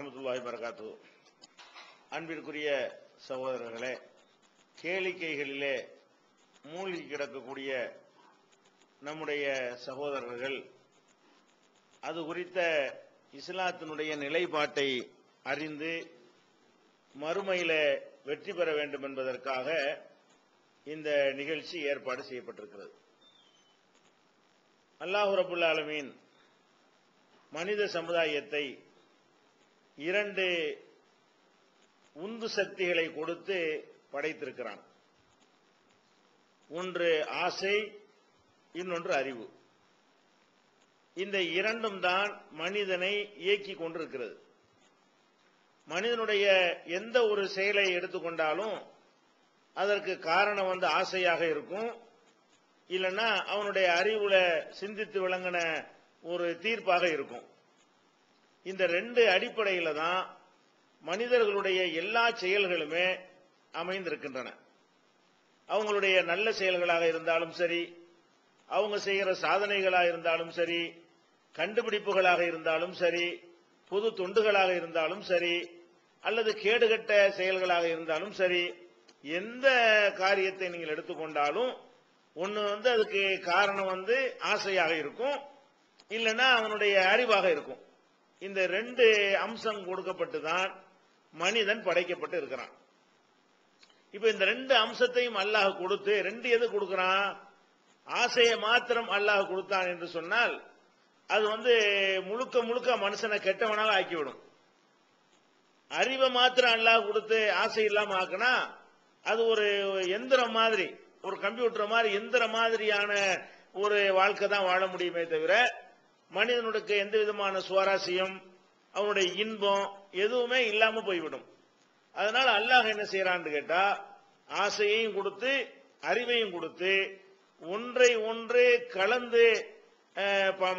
வரஹ்மத்துல்லாஹி வபரகாத்துஹு. அன்பிற்குரிய சகோதரர்களே, கேளிக்கைகளிலே மூழ்கி கிடக்கக்கூடிய நம்முடைய சகோதரர்கள் அது குறித்த இஸ்லாத்தினுடைய நிலைப்பாட்டை அறிந்து மறுமையில வெற்றி பெற வேண்டும் என்பதற்காக இந்த நிகழ்ச்சி ஏற்பாடு செய்யப்பட்டிருக்கிறது. அல்லாஹ் ரப்புல் ஆலமீன் மனித சமுதாயத்தை இரண்டு உந்து சக்திகளை கொடுத்து படைத்திருக்கிறான். ஒன்று ஆசை, இன்னொன்று அறிவு. இந்த இரண்டும் தான் மனிதனை இயக்கி கொண்டிருக்கிறது. மனிதனுடைய எந்த ஒரு செயலை எடுத்துக்கொண்டாலும் அதற்கு காரணம் ஆசையாக இருக்கும், இல்லைன்னா அவனுடைய அறிவுல சிந்தித்து விளங்கின ஒரு தீர்ப்பாக இருக்கும். இந்த ரெண்டு அடிப்படையில தான் மனிதர்களுடைய எல்லா செயல்களுமே அமைந்திருக்கின்றன. அவங்களுடைய நல்ல செயல்களாக இருந்தாலும் சரி, அவங்க செய்கிற சாதனைகளாக இருந்தாலும் சரி, கண்டுபிடிப்புகளாக இருந்தாலும் சரி, பொது தொண்டுகளாக இருந்தாலும் சரி, அல்லது கேடுகட்ட செயல்களாக இருந்தாலும் சரி, எந்த காரியத்தை நீங்கள் எடுத்துக்கொண்டாலும் ஒன்னு அதுக்கு காரணம் ஆசையாக இருக்கும், இல்லைன்னா அவனுடைய அறிவாக இருக்கும். இந்த ரெண்டு அம்சம் கொடுக்கப்பட்டு தான் மனிதன் படைக்கப்பட்டு இருக்கிறான். இப்ப இந்த ரெண்டு அம்சத்தையும் அல்லாஹ் கொடுத்து, ரெண்டு எது கொடுக்கிறான்? ஆசையை மாத்திரம் அல்லாஹ் கொடுத்தான் என்று சொன்னால் அது முழுக்க முழுக்க மனுஷனை கெட்டவனாக ஆக்கிவிடும். அறிவை மாத்திரம் அல்லாஹ் கொடுத்து ஆசை இல்லாம ஆக்கினா அது ஒரு எந்திரம் மாதிரி, ஒரு கம்ப்யூட்டர் மாதிரி, எந்திர மாதிரியான ஒரு வாழ்க்கை தான் வாழ முடியுமே தவிர மனிதனுக்கு எந்த விதமான சுவாரஸ்யம், அவனுடைய இன்பம் எதுவுமே இல்லாம போய்விடும். அதனால அல்லாஹ் என்ன செய்யறான்னு கேட்டா, ஆசையையும் கொடுத்து அறிவையும் கொடுத்து ஒன்றை ஒன்று கலந்து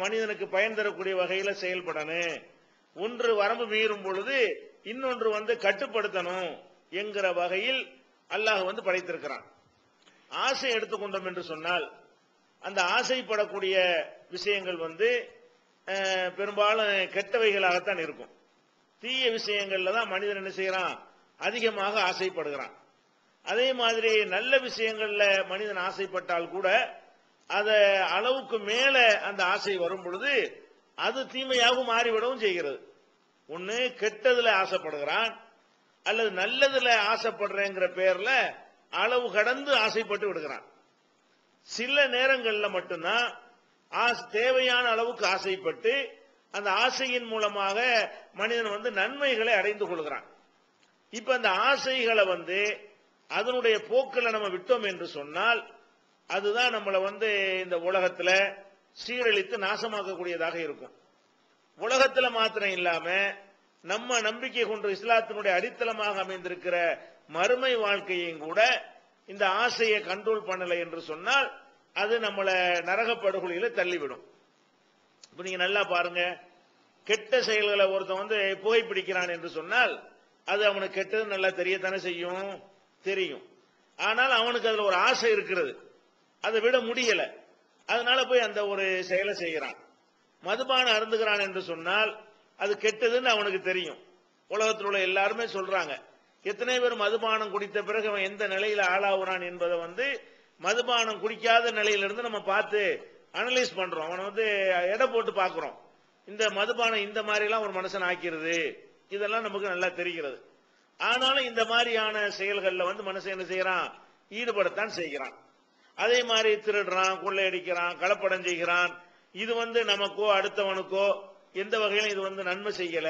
மனிதனுக்கு பயன் தரக்கூடிய வகையில செயல்படணும். ஒன்று வரம்பு மீறும் பொழுது இன்னொன்று கட்டுப்படுத்தணும் என்கிற வகையில் அல்லாஹ் படைத்திருக்கிறான். ஆசை எடுத்துக்கொண்டோம் என்று சொன்னால் அந்த ஆசைப்படக்கூடிய விஷயங்கள் பெரும்பாலும் கெட்டவைகளாகத்தான் இருக்கும். தீய விஷயங்கள்ல தான் மனிதன் என்ன செய்யறான்? அதிகமாக ஆசைப்படுகிறான். அதே மாதிரி நல்ல விஷயங்கள்ல மனிதன் ஆசைப்பட்டால் கூட அத அளவுக்கு மேல அந்த ஆசை வரும் பொழுது அது தீமையாகவும் மாறிவிடவும் செய்கிறது. ஒன்னு கெட்டதுல ஆசைப்படுகிறான், அல்லது நல்லதுல ஆசைப்படுறேங்கிற பேர்ல அளவு கடந்து ஆசைப்பட்டு விடுகிறான். சில நேரங்கள்ல மட்டும்தான் தேவையான அளவுக்கு ஆசைப்பட்டு அந்த ஆசையின் மூலமாக மனிதன் நன்மைகளை அடைந்து கொள்கிறான். இப்ப அந்த ஆசைகளை அதனுடைய போக்கில் நம்ம விட்டோம் என்று சொன்னால் அதுதான் நம்மளை இந்த உலகத்துல சீரழித்து நாசமாக்கக்கூடியதாக இருக்கும். உலகத்துல மாத்திரம் இல்லாம நம்ம நம்பிக்கை கொண்டு இஸ்லாத்தினுடைய அடித்தளமாக அமைந்திருக்கிற மறுமை வாழ்க்கையும் கூட இந்த ஆசையை கண்ட்ரோல் பண்ணலை என்று சொன்னால் அது நம்மளை நரகப்படுகொலையில தள்ளிவிடும். இப்ப நீங்க நல்லா பாருங்க, கெட்ட செயல்களை ஒருத்தன் புகைப்பிடிக்கிறான் என்று சொன்னால் அது அவனுக்கு கெட்டது நல்லா தெரியத்தானே செய்யும், தெரியும். ஆனால் அவனுக்கு அதுல ஒரு ஆசை இருக்கிறது, அதை விட முடியல, அதனால போய் அந்த ஒரு செயலை செய்கிறான். மதுபானம் அருந்துகிறான் என்று சொன்னால் அது கெட்டதுன்னு அவனுக்கு தெரியும். உலகத்தில் உள்ள எல்லாருமே சொல்றாங்க, எத்தனை பேர் மதுபானம் குடித்த பிறகு அவன் எந்த நிலையில ஆளாகிறான் என்பதை மதுபானம் குடிக்காத நிலையிலிருந்து நம்ம பார்த்து அனலைஸ் பண்றோம். அவனை எடை போட்டு பார்க்கிறோம். இந்த மதுபானம் இந்த மாதிரி எல்லாம் ஒரு மனுஷன் ஆக்கிறது, இதெல்லாம் நமக்கு நல்லா தெரிகிறது. ஆனாலும் இந்த மாதிரியான செயல்கள்ல மனுஷன் என்ன செய்யறான்? ஈடுபடத்தான் செய்கிறான். அதே மாதிரி திருடுறான், கொள்ளையடிக்கிறான், கலப்படம் செய்கிறான். இது நமக்கோ அடுத்தவனுக்கோ எந்த வகையிலும் இது நன்மை செய்யல,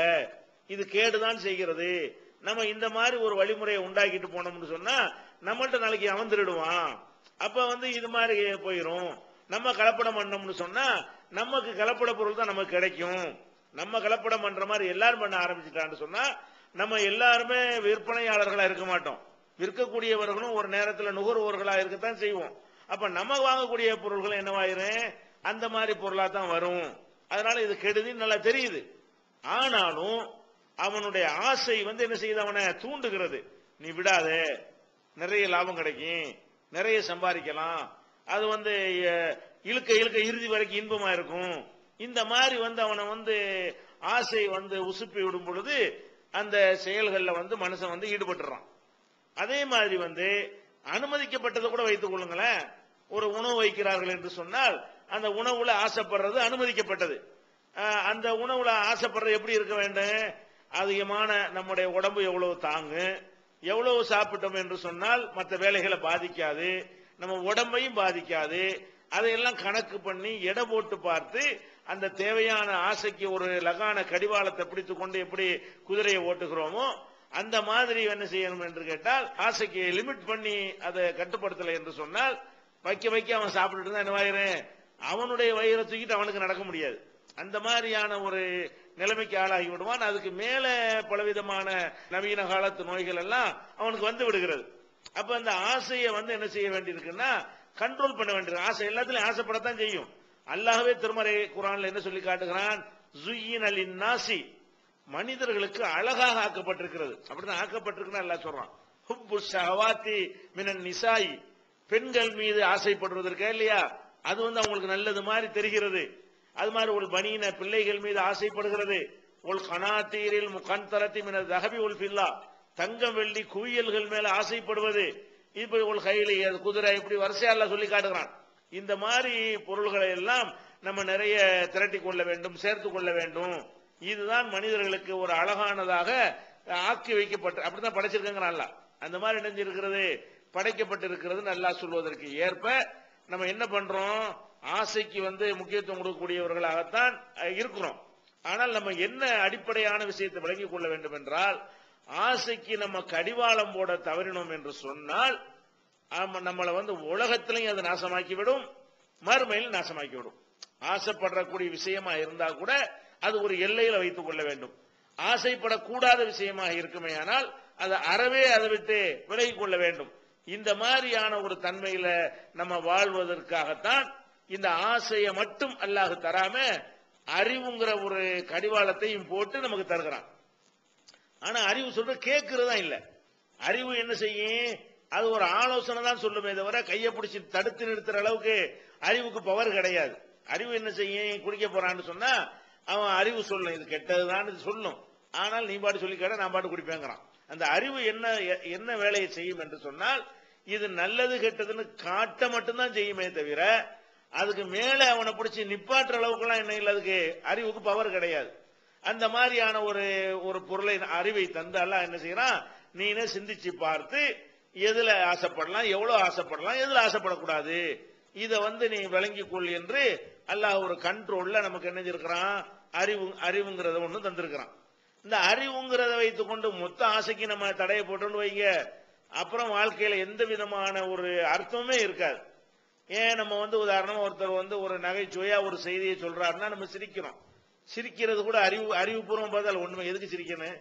இது கேடுதான் செய்கிறது. நம்ம இந்த மாதிரி ஒரு வழிமுறையை உண்டாக்கிட்டு போனோம்னு சொன்னா நம்மள்ட்ட நாளைக்கு அவன் திருடுவான். அப்ப இது மாதிரி போயிரும். நம்ம கலப்படம் பண்ணோம்னு சொன்னா நமக்கு கலப்பட பொருள் தான் நமக்கு கிடைக்கும். நம்ம கலப்படம் பண்ற மாதிரி எல்லாரும் பண்ண ஆரம்பிச்சுட்டான்னு சொன்னா நம்ம எல்லாருமே விற்பனையாளர்களா இருக்க மாட்டோம். விற்கக்கூடியவர்களும் ஒரு நேரத்தில் நுகர்வோர்களா இருக்கத்தான் செய்வோம். அப்ப நம்ம வாங்கக்கூடிய பொருள்கள் என்னவாயிரும்? அந்த மாதிரி பொருளா தான் வரும். அதனால இது கெடுதின்னு நல்லா தெரியுது. ஆனாலும் அவனுடைய ஆசை என்ன செய்யுது? அவனை தூண்டுகிறது. நீ விடாத, நிறைய லாபம் கிடைக்கும், நிறைய சம்பாதிக்கலாம், அது இழுக்க இழுக்க இறுதி வரைக்கும் இன்பமா இருக்கும். இந்த மாதிரி அவனை ஆசை வந்து உசுப்பி விடும் பொழுது அந்த செயல்களில் வந்து மனுஷன் வந்து ஈடுபட்டுறான். அதே மாதிரி வந்து அனுமதிக்கப்பட்டதை கூட வைத்துக் கொள்ளுங்களேன். ஒரு உணவு வைக்கிறார்கள் என்று சொன்னால் அந்த உணவுல ஆசைப்படுறது அனுமதிக்கப்பட்டது. அந்த உணவுல ஆசைப்படுறது எப்படி இருக்க வேண்டும்? அதிகமான நம்முடைய உடம்பு எவ்வளவு தாங்கு, எவ்வளவு சாப்பிட்டோம் என்று சொன்னால் மற்ற வேலைகளை பாதிக்காது, நம்ம உடம்பையும் பாதிக்காது. அதையெல்லாம் கணக்கு பண்ணி எடை போட்டு பார்த்து அந்த தேவையான ஆசைக்கு ஒரு லகான கடிவாளத்தை பிடித்துக் கொண்டு எப்படி குதிரையை ஓட்டுகிறோமோ அந்த மாதிரி என்ன செய்யணும் என்று கேட்டால் ஆசைக்கு லிமிட் பண்ணி அதை கட்டுப்படுத்தலை என்று சொன்னால் வைக்க வைக்க அவன் சாப்பிட்டுட்டு தான் என்னவாயிரும், அவனுடைய வயிறை தூக்கிட்டு அவனுக்கு நடக்க முடியாது. அந்த மாதிரியான ஒரு நிலைமைக்கு ஆளாகி விடுவான். அதுக்கு மேல பலவிதமான நவீன காலத்து நோய்கள் எல்லாம் அவனுக்கு வந்து விடுகிறது. அப்ப அந்த ஆசையை வந்து என்ன செய்ய வேண்டியிருக்குன்னா கண்ட்ரோல் பண்ண வேண்டியிருக்கு. ஆசை எல்லாத்திலும் ஆசைப்படத்தான் செய்யும். அல்லாஹ்வே திருமறை குர்ஆன்ல என்ன சொல்லி காட்டுகிறான்? ஸுய்யின லின்னாஸி, மனிதர்களுக்கு அழகாக ஆக்கப்பட்டிருக்கிறது. அப்படிதான் ஆக்கப்பட்டிருக்குன்னு அல்லாஹ் சொல்றான். ஹுப்பு ஷஹவாத்தி மினன் நிசாயி, பெண்கள் மீது ஆசைப்படுவதற்கு இல்லையா, அது வந்து அவங்களுக்கு நல்லது மாதிரி தெரிகிறது. அது மாதிரி ஒரு பனீன பிள்ளைகள் மீது ஆசைப்படுகிறது. ஒரு கனாத்தீரில் முகந்தரத்தி மின தஹபி உல் ஃபில்லா, தங்கம் வெள்ளி குவியல்கள் மேல ஆசைப்படுவது. இப்படி ஒரு கைலி குதிரை இப்படி வரிசையால சொல்லி காட்டுகிறான். இந்த மாதிரி பொருள்களை எல்லாம் நம்ம நிறைய திரட்டி கொள்ள வேண்டும், சேர்த்து கொள்ள வேண்டும். இதுதான் மனிதர்களுக்கு ஒரு அழகானதாக ஆக்கி வைக்கப்பட்டு அப்படிதான் படைச்சிருக்காங்க. அல்ல அந்த மாதிரி இணைஞ்சிருக்கிறது படைக்கப்பட்டிருக்கிறது நல்லா சொல்வதற்கு ஏற்ப நம்ம என்ன பண்றோம்? ஆசைக்கு வந்து முக்கியத்துவம் கொடுக்கக்கூடியவர்களாகத்தான் இருக்கிறோம். ஆனால் நம்ம என்ன அடிப்படையான விஷயத்தை விளங்கிக் கொள்ள வேண்டும் என்றால், ஆசைக்கு நம்ம கடிவாளம் போட தவறினோம் என்று சொன்னால் நம்மளை வந்து உலகத்திலையும் அது நாசமாக்கிவிடும், மறுமையில் நாசமாக்கிவிடும். ஆசைப்படக்கூடிய விஷயமா இருந்தா கூட அது ஒரு எல்லையில வைத்துக் கொள்ள வேண்டும். ஆசைப்படக்கூடாத விஷயமாக இருக்குமே ஆனால் அதை அறவே அதை விட்டு விலகிக் கொள்ள வேண்டும். இந்த மாதிரியான ஒரு தன்மையில நம்ம வாழ்வதற்காகத்தான் இந்த ஆசையை மட்டும் அல்லாஹ் தராம அறிவுங்கிற ஒரு கடிவாளத்தையும் போட்டு நமக்கு தருகிறான். ஆனா அறிவு சொல்ற கேட்கிறதா இல்ல. அறிவு என்ன செய்யும்? அது ஒரு ஆலோசனை தான் சொல்லுமே தவிர கையை பிடிச்சி தடுத்து நிறுத்துற அளவுக்கு அறிவுக்கு பவர் கிடையாது. அறிவு என்ன செய்யும்? குடிக்க போறான்னு சொன்னா அவன் அறிவு சொல்லும், இது கெட்டதுதான் சொல்லும். ஆனால் நீ பாட்டு சொல்லி கேட்ட நான் பாட்டு குடிப்பேங்கிறான். அந்த அறிவு என்ன வேலையை செய்யும் என்று சொன்னால் இது நல்லது கெட்டதுன்னு காட்ட மட்டும்தான் செய்யுமே தவிர அதுக்கு மேல அவனை பிடிச்சி நிப்பாட்டுற அளவுக்கு எல்லாம் என்ன இல்லை, அதுக்கு அறிவுக்கு பவர் கிடையாது. அந்த மாதிரியான ஒரு பொருளை அறிவை தந்தால என்ன செய்யறான்? நீனே சிந்திச்சு பார்த்து எதுல ஆசைப்படலாம், எவ்வளவு ஆசைப்படலாம், எதுல ஆசைப்படக்கூடாது, இதை வந்து நீ விளங்கிக் கொள் என்று அல்லாஹ் ஒரு கண்ட்ரோல்ல நமக்கு என்ன இருக்கிறான்? அறிவுங்கிறத ஒண்ணு தந்திருக்கிறான். இந்த அறிவுங்கிறத வைத்துக் கொண்டு மொத்த ஆசைக்கு நம்ம தடையை போட்டு வைங்க, அப்புறம் வாழ்க்கையில எந்த விதமான ஒரு அர்த்தமே இருக்காது. ஏன் நம்ம வந்து உதாரணமா ஒருத்தர் வந்து ஒரு நகைச்சுவையா ஒரு செய்தியை சொல்றாருன்னா நம்ம சிரிக்கிறோம். சிரிக்கிறது கூட அறிவுபூர்வம் பார்த்தால் ஒண்ணுமே எதுக்கு சிரிக்கணும்?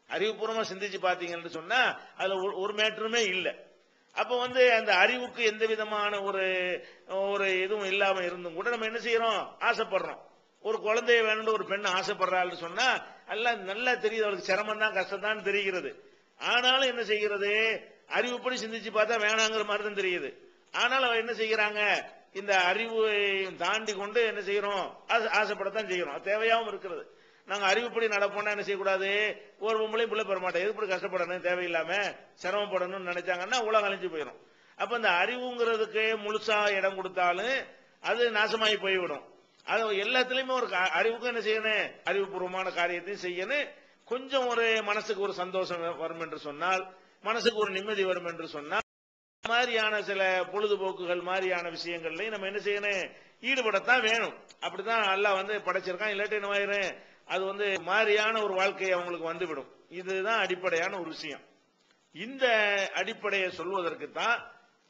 அறிவுபூர்வமா சிந்திச்சு பாத்தீங்கன்னு சொன்னா அதுல ஒரு மேட்டருமே இல்லை. அப்ப வந்து அந்த அறிவுக்கு எந்த விதமான ஒரு இதுவும் இல்லாம இருந்தும் கூட நம்ம என்ன செய்யறோம்? ஆசைப்படுறோம். ஒரு குழந்தைய வேணும்னு ஒரு பெண் ஆசைப்படுறாள்னு சொன்னா எல்லாம் நல்லா தெரியுது, அவளுக்கு சிரமம் தான் கஷ்டம் தான் தெரிகிறது. ஆனாலும் என்ன செய்கிறது? அறிவுப்படி சிந்திச்சு பார்த்தா வேணாங்கிற மாதிரி தான் தெரியுது. ஆனால் அவ என்ன செய்யறாங்க? இந்த அறிவை தாண்டி கொண்டு என்ன செய்யறோம்? ஆசைப்படத்தான் செய்யறோம். தேவையாவும் இருக்கிறது. நாங்க அறிவுப்படி நடப்போம்னா என்ன செய்யக்கூடாது? ஒரு பொம்பளையும் பிள்ளை பெற மாட்டோம். எதுப்படி கஷ்டப்படணும், தேவையில்லாம சிரமப்படணும்னு நினைச்சாங்கன்னா உலகம் அழிஞ்சு போயிடும். அப்ப இந்த அறிவுங்கிறதுக்கு முழுசா இடம் கொடுத்தாலும் அது நாசமாகி போய்விடும். அது எல்லாத்திலயுமே ஒரு அறிவுக்கு என்ன செய்யணும்? அறிவுபூர்வமான காரியத்தையும் செய்யணும். கொஞ்சம் ஒரு மனசுக்கு ஒரு சந்தோஷம் வரும் என்று சொன்னால், மனசுக்கு ஒரு நிம்மதி வரும் என்று சொன்னால், மாதிரியான சில பொழுதுபோக்குகள் மாதிரியான விஷயங்கள்லையும் நம்ம என்ன செய்யணும்? ஈடுபடத்தான் வேணும். அப்படிதான் அல்லாஹ் வந்து படைச்சிருக்கான். இல்லாட்டி என்ன அது வந்து மாதிரியான ஒரு வாழ்க்கையை அவங்களுக்கு வந்துவிடும். இதுதான் அடிப்படையான ஒரு விஷயம். இந்த அடிப்படையை சொல்வதற்கு தான்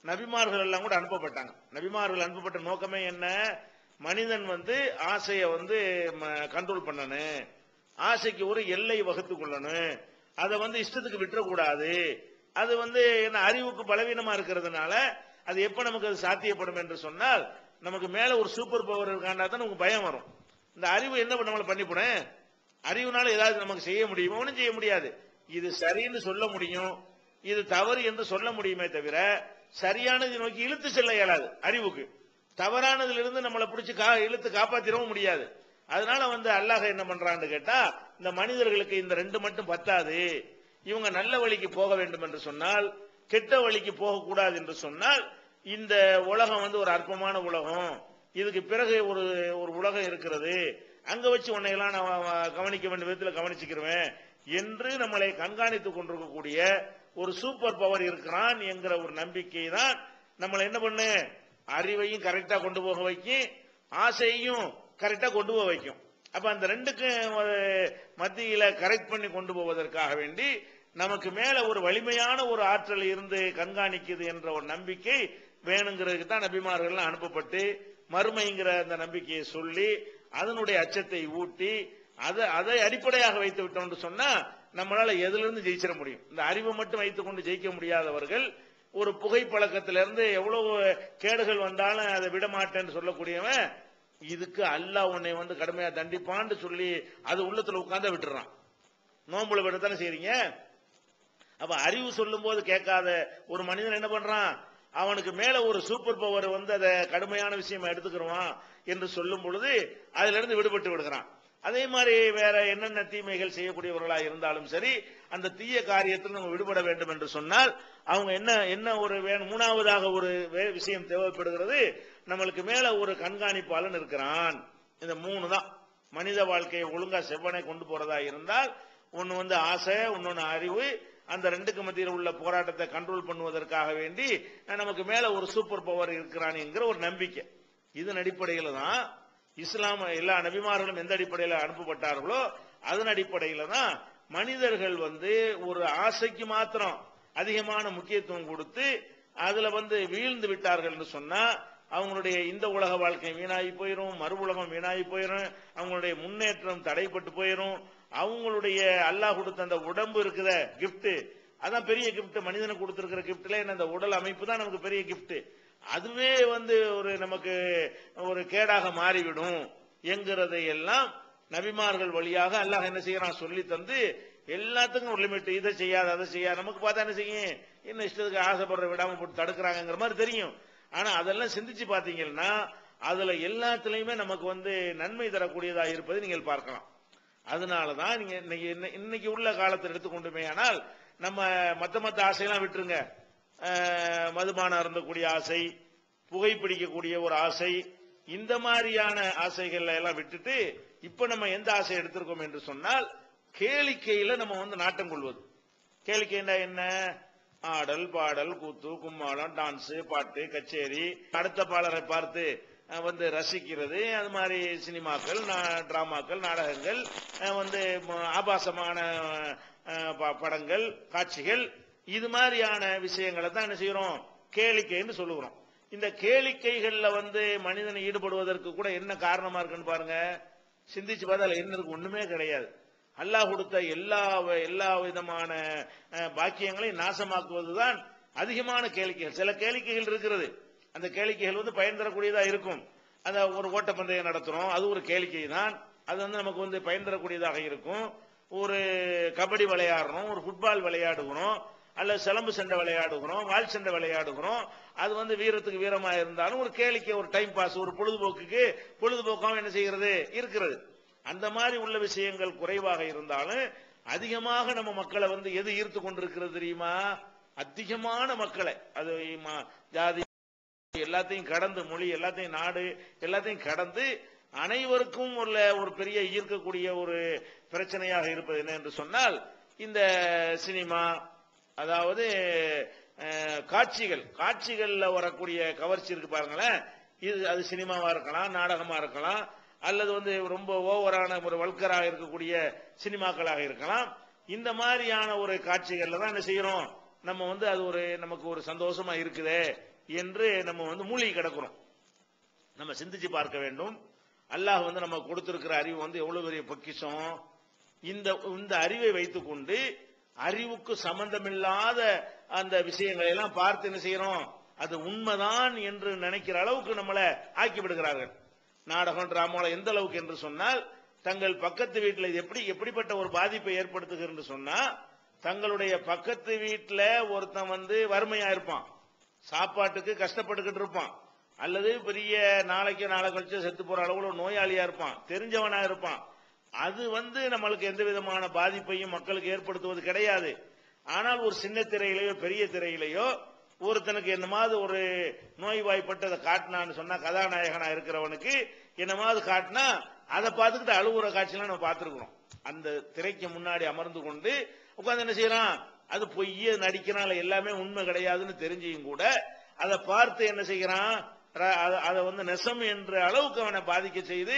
நபிமார்கள் எல்லாம் கூட அனுப்பப்பட்டாங்க. நபிமார்கள் அனுப்பப்பட்ட நோக்கமே என்ன? மனிதன் வந்து ஆசையை வந்து கண்ட்ரோல் பண்ணணும், ஆசைக்கு ஒரு எல்லை வகுத்து கொள்ளணும், அதை வந்து இஷ்டத்துக்கு விட்டுறக்கூடாது. அது வந்து என்ன அறிவுக்கு பலவீனமா இருக்கிறதுனால அது எப்ப நமக்கு அது சாத்தியப்படும் என்று சொன்னால் நமக்கு மேல ஒரு சூப்பர் பவர் இருக்காண்டா தான் நமக்கு பயம் வரும். இந்த அறிவு என்ன நம்மளை பண்ணிவிடும்? அறிவுனால ஏதாவது நமக்கு செய்ய முடியுமோ? ஒன்றும் செய்ய முடியாது. இது சரின்னு சொல்ல முடியும், இது தவறு என்று சொல்ல முடியுமே தவிர சரியானது நோக்கி இழுத்து செல்ல இயலாது. அறிவுக்கு தவறானதிலிருந்து நம்மளை பிடிச்சி இழுத்து காப்பாத்திரவும் முடியாது. அதனால அல்லாஹ் என்ன பண்றான்னு கேட்டா, இந்த மனிதர்களுக்கு இந்த ரெண்டு மட்டும் பத்தாது, இவங்க நல்ல வழிக்கு போக வேண்டும் என்று சொன்னால், கெட்ட வழிக்கு போகக்கூடாது என்று சொன்னால், இந்த உலகம் ஒரு அற்பமான உலகம், இதுக்கு பிறகு ஒரு ஒரு உலகம் இருக்கிறது, அங்க வச்சு உன்னையெல்லாம் நான் கவனிக்க வேண்டிய விதத்தில் கவனிச்சுக்கிறேன் என்று நம்மளை கண்காணித்துக் கொண்டிருக்கக்கூடிய ஒரு சூப்பர் பவர் இருக்கிறான் என்கிற ஒரு நம்பிக்கை தான் நம்மளை என்ன பண்ணு, அறிவையும் கரெக்டா கொண்டு போக வைக்கும், ஆசையையும் கரெக்டா கொண்டு போக வைக்கும். அப்ப அந்த ரெண்டுக்கும் மத்தியில கரெக்ட் பண்ணி கொண்டு போவதற்காக வேண்டி நமக்கு மேல ஒரு வலிமையான ஒரு ஆற்றல் இருந்து கண்காணிக்குது என்ற ஒரு நம்பிக்கை வேணுங்கிறதுக்கு தான் நபிமார்கள் அனுப்பப்பட்டு மறுமைங்கிற அந்த நம்பிக்கையை சொல்லி அதனுடைய அச்சத்தை ஊட்டி அதை அடிப்படையாக வைத்து விட்டோம் சொன்னா நம்மளால எதுல இருந்து ஜெயிச்சிட முடியும். இந்த அறிவை மட்டும் வைத்துக் கொண்டு ஜெயிக்க முடியாதவர்கள் ஒரு புகைப்பழக்கத்திலிருந்து எவ்வளவு கேடுகள் வந்தாலும் அதை விட மாட்டேன்னு சொல்லக்கூடியவன் இதுக்கு அல்லாஹ் உன்னை கடுமையா தண்டிப்பான்னு சொல்லி அது உள்ளத்துல உட்கார்ந்து விட்டுறான். நோம்புல விடத்தானே செய்றீங்க. அப்ப அறிவு சொல்லும் போது கேட்காத ஒரு மனிதன் என்ன பண்றான், அவனுக்கு மேல ஒரு சூப்பர் பவர் அதை கடுமையான விஷயம் எடுத்துக்கிறான் என்று சொல்லும் பொழுது அதுல இருந்து விடுபட்டு விடுகிறான். அதே மாதிரி வேற என்னென்ன தீமைகள் செய்யக்கூடியவர்களாக இருந்தாலும் சரி, அந்த தீய காரியத்தில் நம்ம விடுபட வேண்டும் என்று சொன்னால் அவங்க என்ன ஒரு மூணாவதாக ஒரு விஷயம் தேவைப்படுகிறது, நம்மளுக்கு மேல ஒரு கண்காணிப்பாளன் இருக்கிறான். இந்த மூணு தான் மனித வாழ்க்கையை ஒழுங்கா செவ்வனை கொண்டு போறதா இருந்தால், ஒன்னு ஆசை, இன்னொன்னு அறிவு, அந்த ரெண்டுக்கு மத்தியில் உள்ள போராட்டத்தை கண்ட்ரோல் பண்ணுவதற்காக வேண்டி நமக்கு மேல ஒரு சூப்பர் பவர் இருக்கிறான் என்கிற ஒரு நம்பிக்கை. இதன் அடிப்படையில் தான் இஸ்லாம் எல்லா நபிமார்களும் எந்த அடிப்படையில் அனுப்பப்பட்டார்களோ அதன் அடிப்படையில் தான் மனிதர்கள் ஒரு ஆசைக்கு மாத்திரம் அதிகமான முக்கியத்துவம் கொடுத்து அதுல வீழ்ந்து விட்டார்கள் என்று சொன்னா அவங்களுடைய இந்த உலக வாழ்க்கை வீணாகி போயிரும், மறு உலகம் வீணாகி போயிரும், அவங்களுடைய முன்னேற்றம் தடைப்பட்டு போயிரும். அவங்களுடைய அல்லாஹ் கொடுத்த அந்த உடம்பு இருக்குத கிஃப்ட், அதான் பெரிய கிஃப்ட். மனிதனுக்கு கொடுத்திருக்கிற கிஃப்ட்ல அந்த உடல் அமைப்பு தான் நமக்கு பெரிய கிஃப்ட். அதுவே ஒரு நமக்கு ஒரு கேடாக மாறிவிடும் என்கிறதை எல்லாம் நபிமார்கள் வழியாக அல்லாஹ் என்ன செய்யறான் சொல்லி தந்து எல்லாத்துக்கும் ஒரு லிமிட், இதை செய்யாத அதை செய்யாது. நமக்கு பார்த்தா என்ன செய்யும், என்ன இஷ்டத்துக்கு ஆசைப்படுற விடாம போட்டு தடுக்கிறாங்கிற மாதிரி தெரியும். ஆனா அதெல்லாம் சிந்திச்சு பாத்தீங்கன்னா அதுல எல்லாத்திலையுமே நமக்கு நன்மை தரக்கூடியதா இருப்பதை நீங்கள் பார்க்கலாம். அதனாலதான் நீங்க இன்னைக்கு உள்ள காலத்தை எடுத்துக்கொண்டுமே ஆனால் நம்ம மத்த ஆசையெல்லாம் விட்டுருங்க. மதுபானம் அருந்தக்கூடிய ஆசை, புகைப்பிடிக்கக்கூடிய ஒரு ஆசை, இந்த மாதிரியான ஆசைகள் எல்லாம் விட்டுட்டு இப்ப நம்ம எந்த ஆசை எடுத்திருக்கோம் என்று சொன்னால் கேளிக்கையில நம்ம நாட்டம் கொள்வது. கேளிக்கைன்னா என்ன, ஆடல் பாடல் கூத்து கும்மாளம் டான்ஸ் பாட்டு கச்சேரி, அடுத்த பாடலை பார்த்து ரசிக்கிறது, அது மாதிரி சினிமாக்கள் டிராமாக்கள் நாடகங்கள், ஆபாசமான படங்கள் காட்சிகள், இது மாதிரியான விஷயங்களை தான் என்ன செய்யறோம் கேளிக்கைன்னு சொல்லுகிறோம். இந்த கேளிக்கைகள்ல மனிதனை ஈடுபடுவதற்கு கூட என்ன காரணமா இருக்குன்னு பாருங்க, சிந்திச்சு பார்த்தா என்ன இருக்கு, ஒண்ணுமே கிடையாது. அல்லாஹ் கொடுத்த எல்லா விதமான பாக்கியங்களையும் நாசமாக்குவதுதான் அதிகமான கேளிக்கைகள். சில கேளிக்கைகள் இருக்கிறது, அந்த கேளிக்கைகள் பயன் தரக்கூடியதா இருக்கும். அந்த ஒரு ஓட்டப்பந்தயம் நடத்துறோம், அது ஒரு கேளிக்கை தான், அது நமக்கு பயன் தரக்கூடியதாக இருக்கும். ஒரு கபடி விளையாடுறோம், ஒரு ஃபுட்பால் விளையாடுகிறோம், அல்லது சிலம்பு சண்டை விளையாடுகிறோம், வால் சண்டை விளையாடுகிறோம், அது வீரத்துக்கு வீரமா இருந்தாலும் ஒரு கேளிக்கை, ஒரு டைம் பாஸ், ஒரு பொழுதுபோக்காக என்ன செய்கிறது இருக்கிறது. அந்த மாதிரி உள்ள விஷயங்கள் குறைவாக இருந்தாலும் அதிகமாக நம்ம மக்களை எது ஈர்த்து கொண்டிருக்கிறது தெரியுமா, அதிகமான மக்களை, அது ஜாதி எல்லாத்தையும் கடந்து, மொழி எல்லாத்தையும், நாடு எல்லாத்தையும் கடந்து அனைவருக்கும் ஒரு பெரிய ஈர்க்கக்கூடிய ஒரு பிரச்சனையாக இருப்பது என்ன என்று சொன்னால் இந்த சினிமா, அதாவது காட்சிகள்ல வரக்கூடிய கவர்ச்சி இருக்கு பாருங்களேன். அது சினிமாவா இருக்கலாம், நாடகமா இருக்கலாம், அல்லது ரொம்ப ஓவரான ஒரு வல்கராக இருக்கக்கூடிய சினிமாக்களாக இருக்கலாம். இந்த மாதிரியான ஒரு காட்சிகள்ல தான் என்ன செய்யறோம் நம்ம அது நமக்கு ஒரு சந்தோஷமா இருக்குதே என்று நம்ம மூழ்கி கிடக்கிறோம். நம்ம சிந்திச்சு பார்க்க வேண்டும். அல்லாஹ் நம்ம கொடுத்திருக்கிற அறிவு எவ்வளவு பெரிய பொக்கிஷம். இந்த அறிவை வைத்துக் கொண்டு அறிவுக்கு சம்பந்தமில்லாத அந்த விஷயங்களை எல்லாம் பார்த்து என்ன செய்யறோம், அது உண்மைதான் என்று நினைக்கிற அளவுக்கு நம்மளை ஆக்கி விடுகிறார்கள். நாடகம் டிராமாவில் எந்த அளவுக்கு என்று சொன்னால் தங்கள் பக்கத்து வீட்டில் எப்படிப்பட்ட ஒரு பாதிப்பை ஏற்படுத்துகிறது சொன்னா, தங்களுடைய பக்கத்து வீட்டில் ஒருத்தன் வறுமையா இருப்பான், சாப்பாட்டுக்கு கஷ்டப்பட்டுக்கிட்டு இருப்பான். அல்லது பெரிய நாளைக்கு நாளை கழிச்சு செத்து போற அளவுல நோயாளியா இருப்பான், தெரிஞ்சவனா இருப்பான். அது நம்மளுக்கு எந்த விதமான பாதிப்பையும் மக்களுக்கு ஏற்படுத்துவது கிடையாது. ஆனால் ஒரு சின்ன திரையிலேயோ பெரிய திரையிலேயோ ஒருத்தனுக்கு என்னமாவது ஒரு நோய்வாய்ப்பட்டதை காட்டினான்னு சொன்னா, கதாநாயகனா இருக்கிறவனுக்கு என்னமாவது காட்டினா அதை பார்த்துக்கிட்டு அழுகுற காட்சியெல்லாம் நம்ம பார்த்திருக்கிறோம். அந்த திரைக்கு முன்னாடி அமர்ந்து கொண்டு உட்கார்ந்து என்ன செய்யறான், அது பொய்ய நடிக்கிறான், எல்லாமே உண்மை கிடையாதுன்னு தெரிஞ்சியும் கூட அதை பார்த்து என்ன செய்கிறான், அதை நெசம் என்ற அளவுக்கு அவனை பாதிக்க செய்து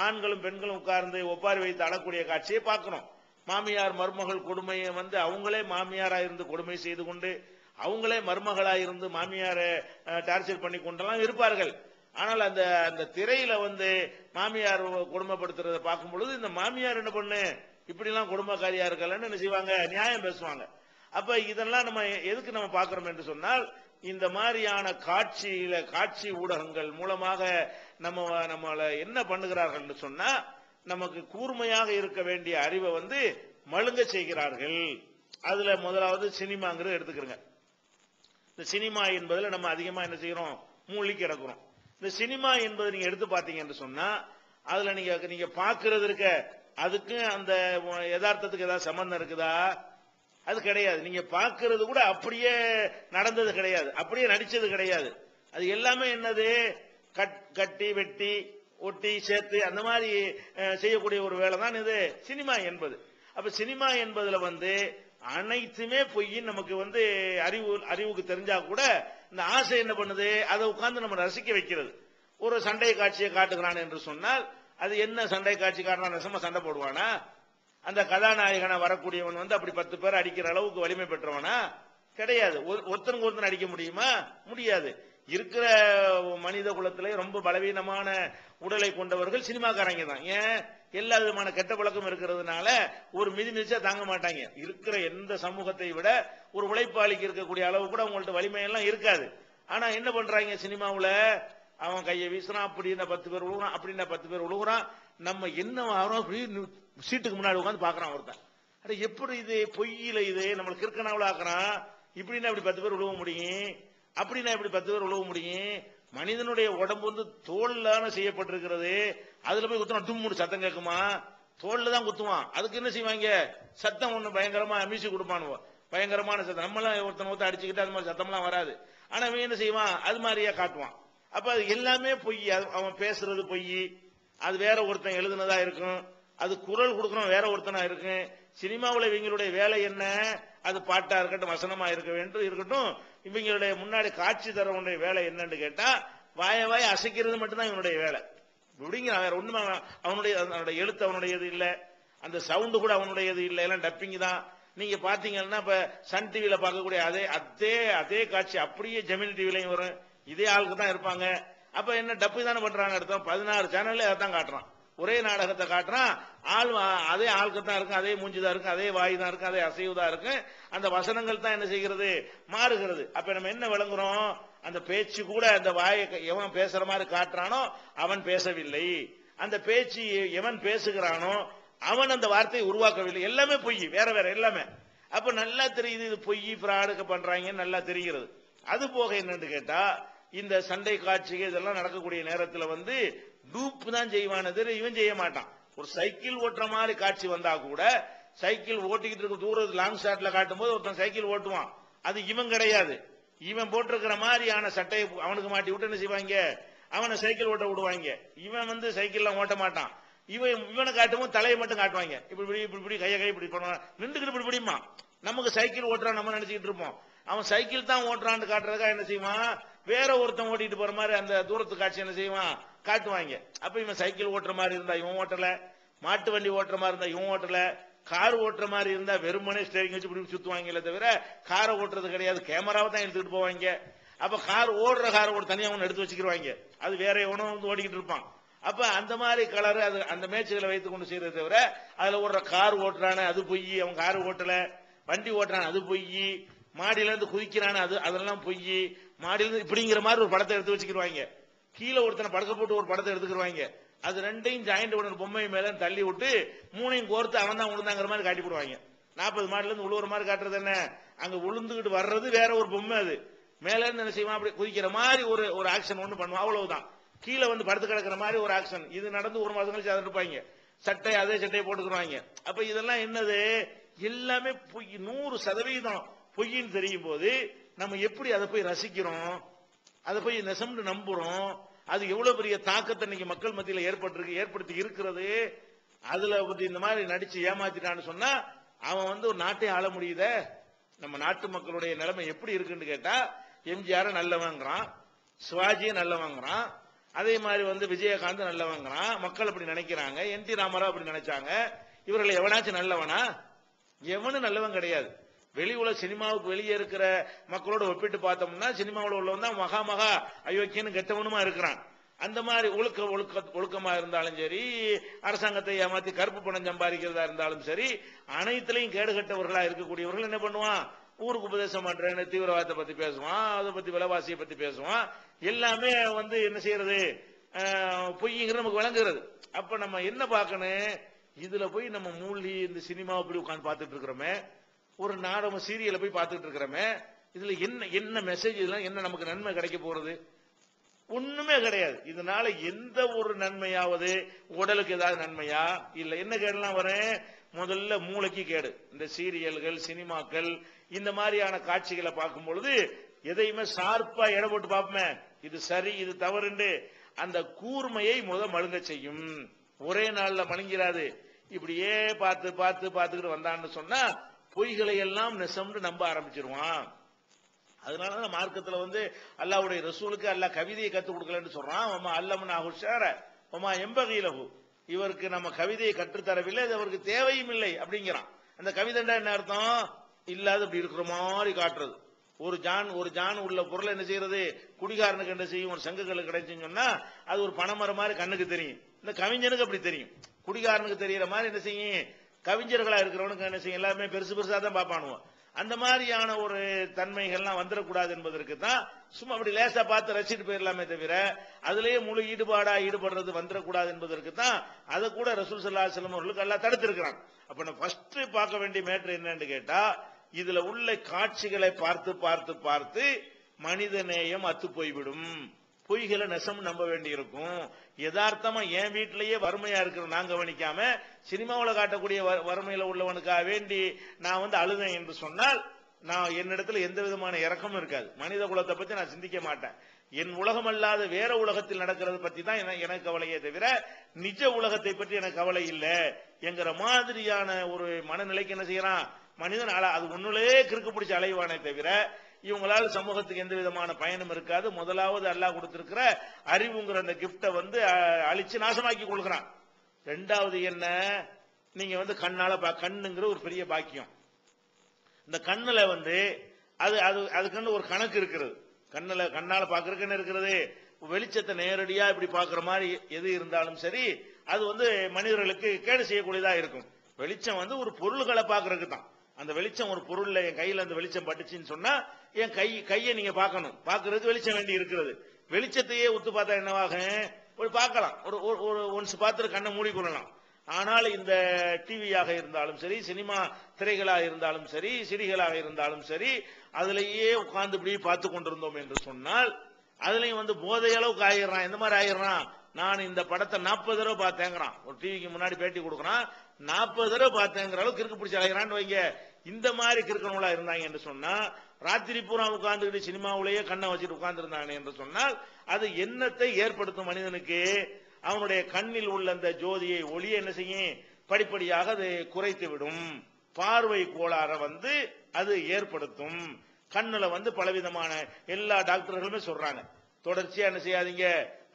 ஆண்களும் பெண்களும் உட்கார்ந்து ஒப்பாரி வைத்து அழக்கூடிய காட்சியை பார்க்கிறோம். மாமியார் மருமகள் கொடுமையை அவங்களே மாமியாரா இருந்து கொடுமை செய்து கொண்டு, அவங்களே மருமகளா இருந்து மாமியாரை டார்ச்சர் பண்ணி கொண்டெல்லாம் இருப்பார்கள். ஆனால் அந்த திரையில மாமியார் கொடுமைப்படுத்துறத பார்க்கும் பொழுது இந்த மாமியார் என்ன பண்ணு இப்படி எல்லாம் குடும்பக்காரியா இருக்கலன்னு என்ன செய்வாங்க, நியாயம் பேசுவாங்க. அப்ப இதெல்லாம் நம்ம எதுக்கு நம்ம பார்க்கிறோம் என்று சொன்னால், இந்த மாதிரியான காட்சி ஊடகங்கள் மூலமாக நம்மள என்ன பண்ணுகிறார்கள் என்று சொன்னா, நமக்கு கூர்மையாக இருக்க வேண்டிய அறிவை மழுங்க செய்கிறார்கள். அதுல முதலாவது சினிமாங்கிறது எடுத்துக்கிறோங்க. இந்த சினிமா என்பதுல நம்ம அதிகமா என்ன செய்யறோம், மூழ்கி கிடக்கிறோம். இந்த சினிமா என்பது நீங்க எடுத்து பாத்தீங்க என்று சொன்னா, அதுல நீங்க பாக்குறது இருக்க, அதுக்கு அந்த யதார்த்தத்துக்கு ஏதாவது சம்பந்தம் இருக்குதா? அது கிடையாது. நீங்க பாக்குறது கூட அப்படியே நடந்தது கிடையாது, அப்படியே நடிச்சது கிடையாது. அது எல்லாமே என்னது, கட்டி வெட்டி ஒட்டி சேர்த்து அந்த மாதிரி செய்யக்கூடிய ஒரு வேலை தான் இது சினிமா என்பது. அப்ப சினிமா என்பதுல அனைத்துமே பொய்ன்னு நமக்கு அறிவுக்கு தெரிஞ்சா கூட இந்த ஆசை என்ன பண்ணுது, அதை உட்கார்ந்து நம்ம ரசிக்க வைக்கிறது. ஒரு சண்டை காட்சியை காட்டுகிறான் என்று சொன்னால், அது என்ன சண்டை காட்சி காட்டுறான், நெசமா சண்டை போடுவானா? அந்த கதாநாயகனா வரக்கூடியவன் அப்படி 10 பேர் அடிக்கிற அளவுக்கு வலிமை பெற்றவனா? கிடையாது. ஒருத்தனுக்கு ஒருத்தன் அடிக்க முடியுமா? முடியாது. இருக்கிற மனித குலத்திலே ரொம்ப பலவீனமான உடலை கொண்டவர்கள் சினிமாக்காரங்க தான். ஏன்? எல்லா விதமான கெட்ட பழக்கம் இருக்கிறதுனால ஒரு மிதிச்சா தாங்க மாட்டாங்க. இருக்கிற எந்த சமூகத்தை விட ஒரு உழைப்பாளிக்கு இருக்கக்கூடிய அளவு கூட அவங்கள்ட்ட வலிமை எல்லாம் இருக்காது. ஆனா என்ன பண்றாங்க சினிமாவுல, அவன் கையை வீசுறான், அப்படின்னா 10 பேர் விழுகுறான், அப்படின்னா 10 பேர் விழுகுறான். நம்ம என்ன ஆகிறோம், சீட்டுக்கு முன்னாடி உட்காந்து பாக்குறான் ஒருத்தன். அட எப்படி இது பொய்யில இது நம்மளுக்கு இருக்கனாவில் ஆக்குறான். இப்படின்னா இப்படி 10 பேர் விழுவ முடியும், அப்படின்னா இப்படி 10 பேர் விழுவ முடியும். மனிதனுடைய உடம்பு தோல்ல செய்யப்பட்டிருக்கிறது. அதுல போய் குத்துவான், தும்முடு சத்தம் கேட்குமா? தோல்ல தான் குத்துவான். அதுக்கு என்ன செய்வாங்க, சத்தம் ஒண்ணு பயங்கரமா மியூசிக் கொடுப்பானுவோம், பயங்கரமான சத்தம். நம்மளாம் ஒருத்தன் அடிச்சுக்கிட்டு அது மாதிரி சத்தம்லாம் வராது. ஆனா அவன் என்ன செய்வான், அது மாதிரியா காட்டுவான். அப்ப அது எல்லாமே பொய். அவன் பேசுறது பொய், அது வேற ஒருத்தன் எழுதுனதா இருக்கும், அது குரல் கொடுக்கணும் வேற ஒருத்தனா இருக்கு. சினிமாவில் இவங்களுடைய வேலை என்ன, அது பாட்டா இருக்கட்டும், வசனமா இருக்கட்டும், இவங்களுடைய முன்னாடி காட்சி தரவுடைய வேலை என்னன்னு கேட்டா, வாய அசைக்கிறது மட்டும்தான் இவனுடைய வேலை. இப்படிங்கிற வேற ஒண்ணுமே அவனுடைய எழுத்து அவனுடையது இல்ல, அந்த சவுண்டு கூட அவனுடையது இல்ல, எல்லாம் டப்பிங் தான். நீங்க பாத்தீங்கன்னா இப்ப சன் டிவில பார்க்கக்கூடிய அதே காட்சி அப்படியே ஜெமினி டிவிலையும் வரும், இதே ஆளுக்கு தான் இருப்பாங்க. அப்ப என்ன டப்பு தானே பண்றாங்க அர்த்தம். 16 சேனல்ல அதான் காட்டுறான், ஒரே நாடகத்தை காட்டுறான். அதே ஆளுக்கு தான் இருக்கும், அதே மூஞ்சிதான் இருக்கும், அதே வாய் தான் இருக்கும், அதே அசைவுதான் இருக்கு. அந்த வசனங்கள் தான் என்ன செய்கிறது, மாறுகிறது. அப்ப நம்ம என்ன விளங்குறோம், அந்த பேச்சு கூட அந்த வாயை எவன் பேசுற மாதிரி காட்டுறானோ அவன் பேசவில்லை, அந்த பேச்சு எவன் பேசுகிறானோ அவன் அந்த வார்த்தையை உருவாக்கவில்லை. எல்லாமே பொய், வேற வேற எல்லாமே. அப்ப நல்லா தெரியுது இது பொய், பிராடுக்க பண்றாங்க நல்லா தெரிகிறது. அது போக என்னன்னு கேட்டா, இந்த சண்டை காட்சிகள் இதெல்லாம் நடக்கக்கூடிய நேரத்தில் டூப் தான் செய்வானது, இவன் செய்ய மாட்டான். ஒரு சைக்கிள் ஓட்டுற மாதிரி காட்சி வந்தா கூட, சைக்கிள் ஓட்டிக்கிட்டு இருக்க தூரத்து லாங் ஷாட்ல காட்டும் போது ஒருத்தன் சைக்கிள் ஓட்டுவான், அது இவன் கிடையாது. இவன் போட்டிருக்கிற மாதிரியான சட்டையை அவனுக்கு மாட்டி விட்டு என்ன செய்வாங்க, அவனை சைக்கிள் ஓட்ட விடுவாங்க. இவன் சைக்கிள்லாம் ஓட்ட மாட்டான். இவனை காட்டும் தலையை மட்டும் காட்டுவாங்க, இப்படி கையை இப்படி பண்ணுவான், நின்றுக்கிட்டு இப்படி பிடிமா. நமக்கு சைக்கிள் ஓட்டுறான் நம்ம நினைச்சுக்கிட்டு இருப்போம், அவன் சைக்கிள் தான் ஓட்டுறான்னு காட்டுறதுக்காக என்ன செய்வான், வேற ஒருத்தன் ஓட்டிட்டு போற மாதிரி அந்த தூரத்து காட்சி என்ன செய்வான், காட்டுவாங்க. அப்ப இவன் சைக்கிள் ஓட்டுற மாதிரி இருந்தா இவன் ஓட்டல, மாட்டு வண்டி ஓட்டுற மாதிரி இருந்தா இவன் ஓட்டல, கார் ஓட்டுற மாதிரி இருந்தா வெறுமனே ஸ்டேரிங் வச்சு இப்படி சுத்துவாங்க தவிர காரை ஓட்டுறது கிடையாது, கேமராவை தான் எடுத்துக்கிட்டு போவாங்க. அப்ப கார் ஓடுற காரை ஒரு தனியா ஒன்று எடுத்து வச்சுக்கிடுவாங்க, அது வேற எவனும் ஓடிக்கிட்டு இருப்பான். அப்ப அந்த மாதிரி கலர் அது அந்த மேட்சுகளை வைத்துக் கொண்டு செய்யறதை தவிர, அதுல ஓடுற கார் ஓட்டுறானு அது பொய், அவன் கார் ஓட்டல, வண்டி ஓட்டுறான் அது பொய், மாடியில இருந்து குதிக்கிறானு அதெல்லாம் பொய், மாடியில இருந்து இப்படிங்கிற மாதிரி ஒரு படத்தை எடுத்து வச்சுக்கிடுவாங்க. கீழே ஒருத்தனை படக்க போட்டு ஒரு படத்தை எடுத்துக்கிடுவாங்க, அது ரெண்டையும் ஜாயிண்ட் பண்ண பொம்மை மேல தள்ளி விட்டு மூணையும் கோர்த்து அவன் தான் உளுந்தாங்கிற மாதிரி காட்டி போடுவாங்க. 40 மாடில இருந்து உழுவுற மாதிரி காட்டுறது என்ன, அங்க உளுந்துகிட்டு வர்றது வேற ஒரு பொம்மை, அது மேல இருந்து என்ன செய்வான், அப்படி குதிக்கிற மாதிரி ஒரு ஒரு ஆக்ஷன் ஒண்ணு பண்ணுவான், அவ்வளவுதான். கீழே வந்து படுத்து கிடக்கிற மாதிரி ஒரு ஆக்ஷன். இது நடந்து ஒரு மாசம் கழிச்சு அதை இருப்பாங்க, சட்டை அதே சட்டையை போட்டுக்குவாங்க. அப்ப இதெல்லாம் என்னது, எல்லாமே பொய், 100% பொய்ன்னு தெரியும் போது நம்ம எப்படி அதை போய் ரசிக்கிறோம், அதை போய் நெசம்னு நம்புறோம். அது எவ்வளவு பெரிய தாக்கத்தை இன்னைக்கு மக்கள் மத்தியில் ஏற்படுத்தி இருக்கிறது. அதுல இந்த மாதிரி நடிச்சு ஏமாத்திட்டான்னு சொன்னா அவன் வந்து ஒரு நாட்டை ஆள முடியுத. நம்ம நாட்டு மக்களுடைய நிலைமை எப்படி இருக்குன்னு கேட்டா, எம்ஜிஆர் நல்லவங்கிறான், சிவாஜியை நல்லவங்கிறான், அதே மாதிரி வந்து விஜயகாந்த் நல்லவங்கிறான். மக்கள் அப்படி நினைக்கிறாங்க. என்.டி. ராமராவ் அப்படி நினைச்சாங்க. இவர்கள் எவனாச்சும் நல்லவனா? எவனும் நல்லவன் கிடையாது. வெளி உலக சினிமாவுக்கு வெளியே இருக்கிற மக்களோட ஒப்பிட்டு பார்த்தோம்னா சினிமாவில் உள்ளவன் தான் மகா மகா அயோக்கியன்னு கெட்டவனுமா இருக்கிறான். அந்த மாதிரி ஒழுக்கமா இருந்தாலும் சரி, அரசாங்கத்தை ஏமாத்தி கருப்பு பணம் சம்பாதிக்கிறதா இருந்தாலும் சரி, அனைத்திலையும் கேடுகட்டவர்களா இருக்கக்கூடியவர்கள் என்ன பண்ணுவான், ஊருக்கு உபதேசம் பண்றேன்னு தீவிரவாதத்தை பத்தி பேசுவான், அதை பத்தி விலைவாசியை பத்தி பேசுவான். எல்லாமே வந்து என்ன செய்யறது, பொய்ங்கிறது நமக்கு விளங்குறது. அப்ப நம்ம என்ன பார்க்கணும், இதுல போய் நம்ம மூழ்கி இந்த சினிமாவை போய் உட்காந்து பார்த்துட்டு இருக்கிறோமே, ஒரு நாடகம் சீரியலை போய் பார்த்துட்டு இருக்கிறோமே, இதுல என்ன என்ன மெசேஜ், இதெல்லாம் என்ன நமக்கு நன்மை கிடைக்க போறது? ஒண்ணுமே கிடையாது. இதனால எந்த ஒரு நன்மையாவது, உடலுக்கு ஏதாவது நன்மையா இல்ல, என்ன கேடுலாம் வரும், முதல்ல மூளைக்கு கேடு. இந்த சீரியல்கள் சினிமாக்கள் இந்த மாதிரியான காட்சிகளை பார்க்கும் பொழுது எதையுமே ஷார்ப்பா எடை போட்டு பார்ப்போமே, இது சரி இது தவறுண்டு அந்த கூர்மையை மழுங்க செய்யும். ஒரே நாள்ல மழுங்கிறாது. இப்படியே பார்த்து பார்த்து பார்த்துக்கிட்டு வந்தான்னு சொன்னா பொய்களை எல்லாம் நெசம்னு நம்ப ஆரம்பிச்சிருவான். அதனாலதான் மார்க்கத்துல வந்து அல்லாஹ்வுடைய ரசூலுக்கு அல்லாஹ் கவிதையை கத்துக் கொடுக்கலன்னு சொல்றான். அல்லம்னா ஹுஷார ஒமா எம்பகையிலகு, இவருக்கு நம்ம கவிதையை கற்றுத்தரவில்லை, அது அவருக்கு தேவையும் இல்லை அப்படிங்கிறான். அந்த கவிதைண்டா என்ன அர்த்தம், இல்லாத இப்படி இருக்கிற மாதிரி காட்டுறது. ஒரு ஜான் உள்ள பொருளை என்ன செய்யறது, குடிகாரனுக்கு என்ன செய்யும், ஒரு சங்குகளுக்கு கிடைச்சுன்னு சொன்னா அது ஒரு பனைமரம் மாதிரி கண்ணுக்கு தெரியும். இந்த கவிஞனுக்கு அப்படி தெரியும். குடிகாரனுக்கு தெரியற மாதிரி என்ன செய்யும், கவிஞர்களா இருக்கிறவனுக்கு என்ன செய்யும், எல்லாமே பெருசு பெருசா தான் பார்ப்பானுவோம். அந்த மாதிரியான ஒரு தன்மைகள்லாம் வந்துடக்கூடாது என்பதற்கு தான் சும்மா அப்படி லேசா பார்த்து ரசிட்டு போயிடலாமே தவிர அதுலயே முழு ஈடுபடுறது வந்துடக்கூடாது என்பதற்கு தான் அதை கூட ரசூல் ஸல்லல்லாஹு அலைஹி வஸல்லம் அவர்களுக்கு எல்லாம் தடுத்திருக்கிறான். அப்ப நம்ம ஃபர்ஸ்ட் பார்க்க வேண்டிய மேட்டர் என்னன்னு கேட்டா, இதுல உள்ள காட்சிகளை பார்த்து பார்த்து பார்த்து மனித நேயம் அத்து போய்விடும். பொய்களை நெசம் நம்ப வேண்டி இருக்கும். யதார்த்தமா என் வீட்டிலேயே வறுமையா இருக்கிற நான் கவனிக்காம சினிமாவில் காட்டக்கூடிய வறுமையில உள்ளவனுக்காக வேண்டி நான் வந்து அழுதேன் என்று சொன்னால் நான் என்னிடத்துல எந்த விதமான இறக்கமும் இருக்காது. மனித குலத்தை பத்தி நான் சிந்திக்க மாட்டேன். என் உலகம் அல்லாத வேற உலகத்தில் நடக்கிறது பத்தி தான் எனக்கு கவலையே தவிர நிஜ உலகத்தை பற்றி எனக்கு கவலை இல்லை என்கிற மாதிரியான ஒரு மனநிலைக்கு என்ன செய்யறான் மனிதன். அது ஒண்ணுலே கிறுக்கு பிடிச்ச அலைவானே தவிர இவங்களால சமூகத்துக்கு எந்த விதமான பயனும் இருக்காது. முதலாவது அல்லாஹ் கொடுத்திருக்கிற அறிவுங்கிற அந்த கிஃப்டை வந்து அழிச்சு நாசமாக்கி கொள்கிறான். ரெண்டாவது என்ன, நீங்க வந்து கண்ணுங்கிற ஒரு பெரிய பாக்கியம். இந்த கண்ணுல வந்து அதுக்கு ஒரு கணக்கு இருக்கிறது. கண்ணால பாக்குறதுன்னு இருக்கிறது. வெளிச்சத்தை நேரடியா இப்படி பாக்குற மாதிரி எது இருந்தாலும் சரி அது வந்து மனிதர்களுக்கு கேடு செய்யக்கூடியதா இருக்கும். வெளிச்சம் வந்து ஒரு பொருள்களை பாக்குறதுக்கு தான். அந்த வெளிச்சம் ஒரு பொருள்ல என் கையில அந்த வெளிச்சம் பட்டுச்சுன்னு சொன்னா என் கையை நீங்க பார்க்கணும். பாக்குறது வெளிச்சம் வேண்டி இருக்கிறது. வெளிச்சத்தையே ஒத்து பார்த்தா என்னவாகும், ஒரு பார்க்கலாம், ஒரு ஒன்ஸ் பார்த்துட்டு கண்ணை மூடிக்கொள்ளலாம். ஆனால் இந்த டிவியாக இருந்தாலும் சரி, சினிமா திரைகளாக இருந்தாலும் சரி, சிடிகளாக இருந்தாலும் சரி, அதுலேயே உட்கார்ந்து இப்படி பார்த்து கொண்டிருந்தோம் என்று சொன்னால் அதுலயும் வந்து போதை அளவுக்கு ஆயிடுறான். எந்த மாதிரி ஆயிடுறான், நான் இந்த படத்தை 40 தடவை பார்த்தேங்கிறான். ஒரு டிவிக்கு முன்னாடி பேட்டி கொடுக்குறான், 40 தடவை பார்த்தேங்கிற அளவுக்கு கிறுக்கு பிடிச்சி அலைகிறான்னு வைங்க. இந்த மாதிரி கிறுக்கணுங்களா இருந்தாங்க என்று சொன்னா, ராத்திரி பூரா உட்கார்ந்துக்கிட்டு சினிமாவிலேயே கண்ணை வச்சுட்டு உட்கார்ந்து இருந்தாங்க என்று சொன்னால் அது எண்ணத்தை ஏற்படுத்தும் மனிதனுக்கு. அவனுடைய கண்ணில் உள்ள அந்த ஜோதியை ஒளியை என்ன செய்யும், படிப்படியாக அது குறைத்து விடும். பார்வை கோளாற வந்து அது ஏற்படுத்தும். கண்ணுல வந்து பலவிதமான எல்லா டாக்டர்களுமே சொல்றாங்க, தொடர்ச்சியா என்ன செய்யாதீங்க,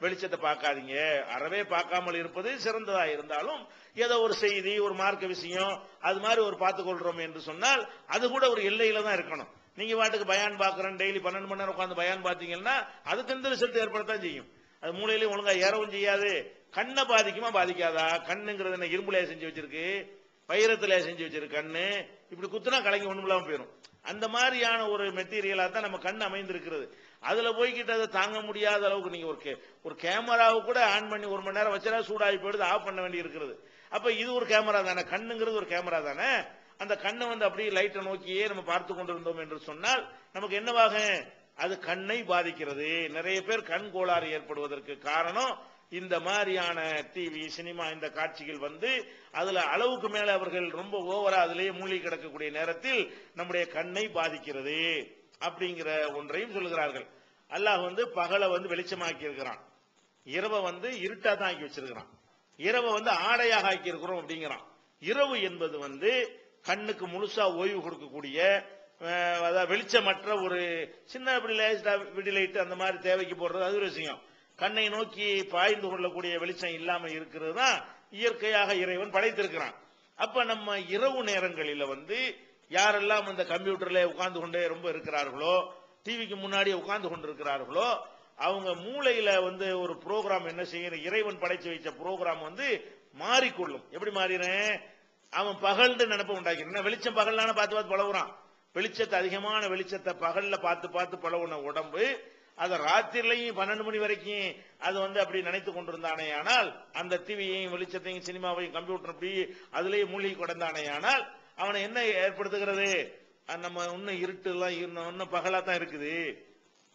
வெளிச்சத்தை பார்க்காதீங்க. அறவே பார்க்காமல் இருப்பது சிறந்ததா இருந்தாலும் ஏதோ ஒரு செய்தி, ஒரு மார்க்க விஷயம் அது மாதிரி ஒரு பார்த்துக் கொள்றோம் என்று சொன்னால் அது கூட ஒரு எல்லையில தான் இருக்கணும். நீங்க வாட்டுக்கு பயான் பார்க்கறேன், டெய்லி 12 மணி நேரம் உட்காந்து பயான் பார்த்தீங்கன்னா அதுக்கு எந்த ரிசல்ட் ஏற்படத்தான் செய்யும். அது மூளையிலேயே ஒழுங்கா ஏறவும் செய்யாது. கண்ணை பாதிக்குமா பாதிக்காதா? கண்ணுங்கிறது என்ன இரும்புலையா செஞ்சு வச்சிருக்கு, வைரத்திலேயே செஞ்சு வச்சிருக்கு கண்ணு. இப்படி குத்துனா கலங்கி ஒண்ணும் இல்லாம போயிடும். அந்த மாதிரியான ஒரு மெட்டீரியலா தான் நம்ம கண் அமைந்திருக்கிறது. அதுல போய்கிட்டு அதை தாங்க முடியாத அளவுக்கு நீங்க ஒரு கேமராவை கூட ஆன் பண்ணி 1 மணி நேரம் வச்சா சூடாகி போயிடுது, ஆஃப் பண்ண வேண்டி இருக்கிறது. அப்ப இது ஒரு கேமரா தானே, கண்ணுங்கிறது ஒரு கேமரா தானே. அந்த கண்ணை வந்து அப்படியே லைட்டை நோக்கியே நம்ம பார்த்து கொண்டிருந்தோம் என்று சொன்னால் நமக்கு என்னவாக அது கண்ணை பாதிக்கிறது. நிறைய பேர் கண் கோளாறு ஏற்படுவதற்கு காரணம் இந்த மாதிரியான டிவி சினிமா இந்த காட்சிகள் வந்து அதுல அளவுக்கு மேல அவர்கள் ரொம்ப ஓவரா அதிலேயே மூழ்கி கிடக்கக்கூடிய நேரத்தில் நம்முடைய கண்ணை பாதிக்கிறது அப்படிங்கிற ஒன்றையும் சொல்லுகிறார்கள். அல்லாஹ் வந்து பகலை வந்து வெளிச்சமாக்கி இருக்கிறான், இரவை வந்து இருட்டா தான் ஆக்கி வச்சிருக்கிறான், இரவை வந்து ஆடையாக ஆக்கி இருக்கிறோம் அப்படிங்கிறான். இரவு என்பது வந்து கண்ணுக்கு முழுசா ஓய்வு கொடுக்கக்கூடிய அதாவது வெளிச்சமற்ற ஒரு சின்ன விடிலைட் அந்த மாதிரி தேவைக்கு போடுறது அது ஒரு விஷயம். கண்ணை நோக்கி பாய்ந்து கொள்ளக்கூடிய வெளிச்சம் இல்லாம இருக்கிறது தான் இயற்கையாக இறைவன் படைத்திருக்கிறான். அப்ப நம்ம இரவு நேரங்களில் வந்து யாரெல்லாம் அந்த கம்ப்யூட்டர்ல உட்கார்ந்து கொண்டே ரொம்ப இருக்கிறார்களோ, டிவிக்கு முன்னாடி உட்கார்ந்து கொண்டிருக்கிறார்களோ, அவங்க மூளையில வந்து ஒரு ப்ரோக்ராம் என்ன செய்யணும், இறைவன் படைச்சு வைச்ச ப்ரோக்ராம் வந்து மாறிக்கொள்ளும். எப்படி மாறினேன், அவன் பகல்னு நினைப்ப உண்டாக்கிறேன். வெளிச்சம் பகல்லான பார்த்து பார்த்து பழகுறான். வெளிச்சத்தை அதிகமான வெளிச்சத்தை பகல்ல பார்த்து பார்த்து பழகுன உடம்பு அதை ராத்திரிலையும் 12 மணி வரைக்கும் அது வந்து அப்படி நினைத்து கொண்டிருந்தானே ஆனால், அந்த டிவியையும் வெளிச்சத்தையும் சினிமாவையும் கம்ப்யூட்டர் அப்படி அதுலேயே மூழ்கி கிடந்தானே ஆனால் அவனை என்ன ஏற்படுத்துகிறது, நம்ம இன்னும் இருட்டு எல்லாம் இன்னும் பகலா தான் இருக்குது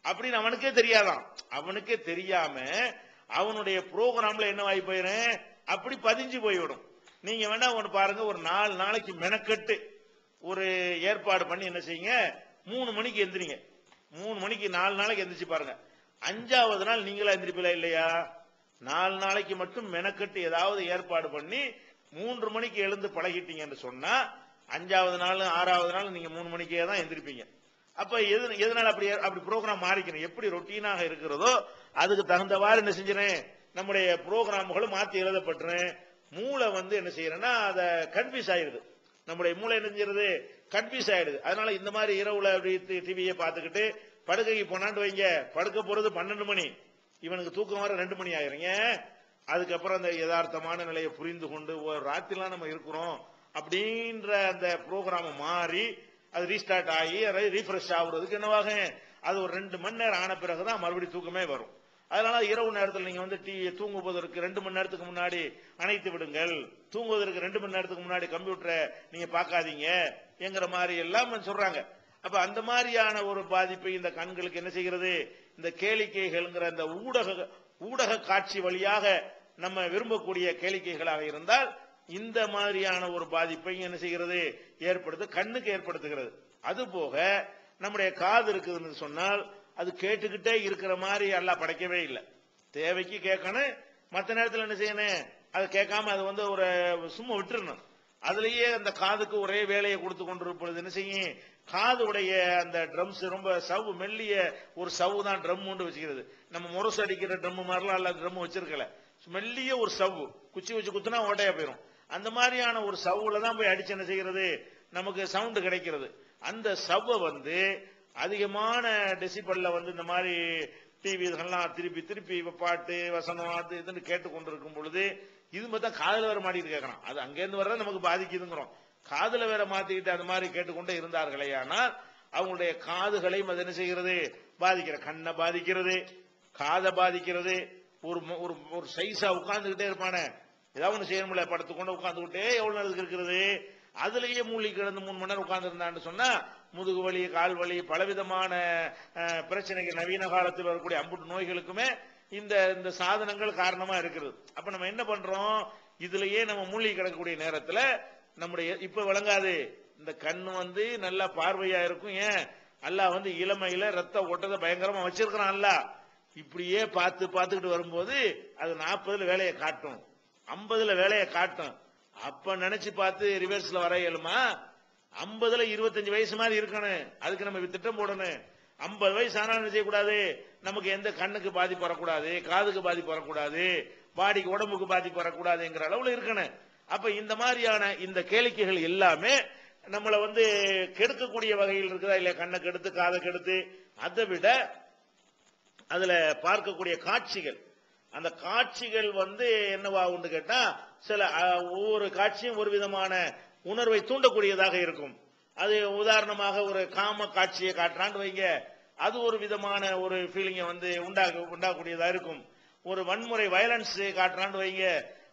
அப்படின்னு அவனுக்கே தெரியாதான். அவனுக்கே தெரியாம அவனுடைய ப்ரோக்ராம்ல என்ன ஆகி போயிடும், அப்படி பதிஞ்சு போய்விடும். நீங்க வேணா ஒன்று பாருங்க, ஒரு 4 நாளைக்கு மெனக்கட்டு ஒரு ஏற்பாடு பண்ணி என்ன செய்யுங்க, 3 மணிக்கு எந்திரிங்க. 3 மணிக்கு 4 நாளைக்கு எந்திரிச்சு பாருங்க. 5வது நாள் நீங்களா எந்திரிப்பீங்களா இல்லையா? 4 நாளைக்கு மட்டும் மெனக்கட்டு ஏதாவது ஏற்பாடு பண்ணி 3 மணிக்கு எழுந்து பழகிட்டீங்கன்னு சொன்னா 5வது நாள் 6வது நாள் நீங்க 3 மணிக்கே தான் எந்திரிப்பீங்க. அப்ப எதனால அப்படி ப்ரோக்ராம் மாறிக்கணும். எப்படி ரொட்டீனாக இருக்கிறதோ அதுக்கு தகுந்தவாறு என்ன செஞ்சிடறேன், நம்முடைய ப்ரோக்ராம்களும் மாத்தி எழுதப்பட்டுறேன். மூளை வந்து என்ன செய்யறேன்னா அதை கன்ஃபியூஸ் ஆயிடுது. நம்முடைய மூளை என்ன செய்யறது, கன்ஃபியூஸ் ஆயிடுது. அதனால இந்த மாதிரி இரவுல அப்படி டிவியை பார்த்துக்கிட்டு படுக்கைக்கு போனான்னு வைங்க, படுக்க போறது 12 மணி, இவனுக்கு தூக்கம் வர 2 மணி ஆயிருங்க. அதுக்கப்புறம் அந்த யதார்த்தமான நிலையை புரிந்து கொண்டு ராத்திரிலாம் நம்ம இருக்கிறோம் அப்படின்ற அந்த ப்ரோக்ராம் மாறி அது ரீஸ்டார்ட் ஆகி ரீஃப்ரெஷ் ஆகுறதுக்கு என்னவாக அது ஒரு 2 மணி நேரம் ஆன பிறகுதான் மறுபடியும் தூக்கமே வரும். அதனால இரவு நேரத்தில் நீங்க வந்து தூங்குவதற்கு 2 மணி நேரத்துக்கு முன்னாடி அணைத்து விடுங்கள், தூங்குவதற்கு 2 மணி நேரத்துக்கு முன்னாடி கம்ப்யூட்டரை நீங்க பார்க்காதீங்க என்கிற மாதிரி எல்லாம் சொல்றாங்க. அப்ப அந்த மாதிரியான ஒரு பாதிப்பை இந்த கண்களுக்கு என்ன செய்கிறது, இந்த கேளிக்கைகள்ங்கிற இந்த ஊடக காட்சி வழியாக நம்ம விரும்பக்கூடிய கேளிக்கைகளாக இருந்தால் இந்த மாதிரியான ஒரு பாதிப்பை என்ன செய்கிறது, ஏற்படுத்து கண்ணுக்கு ஏற்படுத்துகிறது. அது போக நம்முடைய காது இருக்குதுன்னு சொன்னால் அது கேட்டுக்கிட்டே இருக்கிற மாதிரி அல்லாஹ் படைக்கவே இல்லை. தேவைக்கு கேட்கணும், மற்ற நேரத்தில் என்ன செய்யணும், அது கேட்காம அது வந்து ஒரு சும்மா விட்டுறணும். அதுலயே அந்த காதுக்கு ஒரே வேலையை கொடுத்து கொண்டிருப்பது என்ன செய்யும், காதுடைய அந்த ட்ரம்ஸ் ரொம்ப சவு மெல்லிய ஒரு சவு தான் ட்ரம் ஒன்று வச்சுக்கிறது. நம்ம முரசு அடிக்கிற ட்ரம் மாதிரிலாம் அல்ல ட்ரம் வச்சிருக்கல, மெல்லிய ஒரு சவ்வு குச்சி வச்சு குத்துனா ஓட்டையா போயிடும். அந்த மாதிரியான ஒரு சவ்வுல தான் போய் அடிச்சு என்ன செய்கிறது, நமக்கு சவுண்டு கிடைக்கிறது. அந்த சவ்வை வந்து அதிகமான டெசிபல்ல வந்து இந்த மாதிரி டிவி இதெல்லாம் திருப்பி திருப்பி பாட்டு வசனம் அது இதுன்னு கேட்டுக்கொண்டிருக்கும் பொழுது இது மட்டும் காதல வேற மாட்டிட்டு கேட்கறான். அது அங்கேருந்து வர்றத நமக்கு பாதிக்குதுங்கிறோம். காதல வேற மாத்திக்கிட்டு அது மாதிரி கேட்டுக்கொண்டே இருந்தார்களே ஆனால் அவங்களுடைய காதுகளையும் அது என்ன செய்கிறது, பாதிக்கிற கண்ணை பாதிக்கிறது, காதை பாதிக்கிறது. ஒரு ஒரு சைஸா உட்கார்ந்துகிட்டே இருப்பானே, ஏதாவது ஒன்று செய்யணும்ல, படுத்துக்கொண்டு உட்கார்ந்துகிட்டே எவ்வளவு நேரத்துக்கு இருக்கிறது, அதுலயே மூழ்கி கிடந்து 3 மணி நேரம் உட்கார்ந்து இருந்தான்னு சொன்னா முதுகு வலி கால் வலி பலவிதமான பிரச்சனைகள் நவீன காலத்தில் வரக்கூடிய அம்புட்டு நோய்களுக்குமே இந்த சாதனங்கள் காரணமா இருக்கிறது. அப்ப நம்ம என்ன பண்றோம், இதுலயே நம்ம மூழ்கி கிடக்கக்கூடிய நேரத்துல நம்முடைய இப்ப விளங்காது இந்த கண் வந்து நல்லா பார்வையா இருக்கும். ஏன் அல்லாஹ் வந்து இளமையில ரத்த ஓட்டத்தை பயங்கரமா வச்சிருக்கிறான். அல்லாஹ் இப்படியே பார்த்துக்கிட்டு வரும்போது அது 40ல வேலையை காட்டும், 50ல வேலையை காட்டும். அப்ப நினைச்சு பார்த்து ரிவர்ஸ்ல வர இயலுமா? 50ல 25 வயசு மாதிரி இருக்கணும். அதுக்கு நம்ம திட்டம் போடணும். 50 வயசு ஆனாலும் செய்யக்கூடாது, நமக்கு எந்த கண்ணுக்கு பாதிப்பு வரக்கூடாது, காதுக்கு பாதிப்பு வரக்கூடாது, பாடிக்கு உடம்புக்கு பாதிப்பு வரக்கூடாதுங்கிற அளவுல இருக்கணும். அப்ப இந்த மாதிரியான இந்த கேளிக்கைகள் எல்லாமே நம்மளை வந்து கெடுக்கக்கூடிய வகையில் இருக்குதா இல்லையா? கண்ணை கெடுத்து காதை கெடுத்து, அதை விட அதுல பார்க்கக்கூடிய காட்சிகள், அந்த காட்சிகள் வந்து என்னவாகும்னு கேட்டா சில ஒவ்வொரு காட்சியும் ஒரு விதமான உணர்வை தூண்டக்கூடியதாக இருக்கும். அது உதாரணமாக ஒரு காம காட்சியை காட்டுறான்னு வைங்க, அது ஒரு விதமான ஒரு ஃபீலிங்கை வந்து உண்டாகக்கூடியதா இருக்கும். ஒரு வன்முறை வயலன்ஸ் காட்டுறான்னு வைங்க,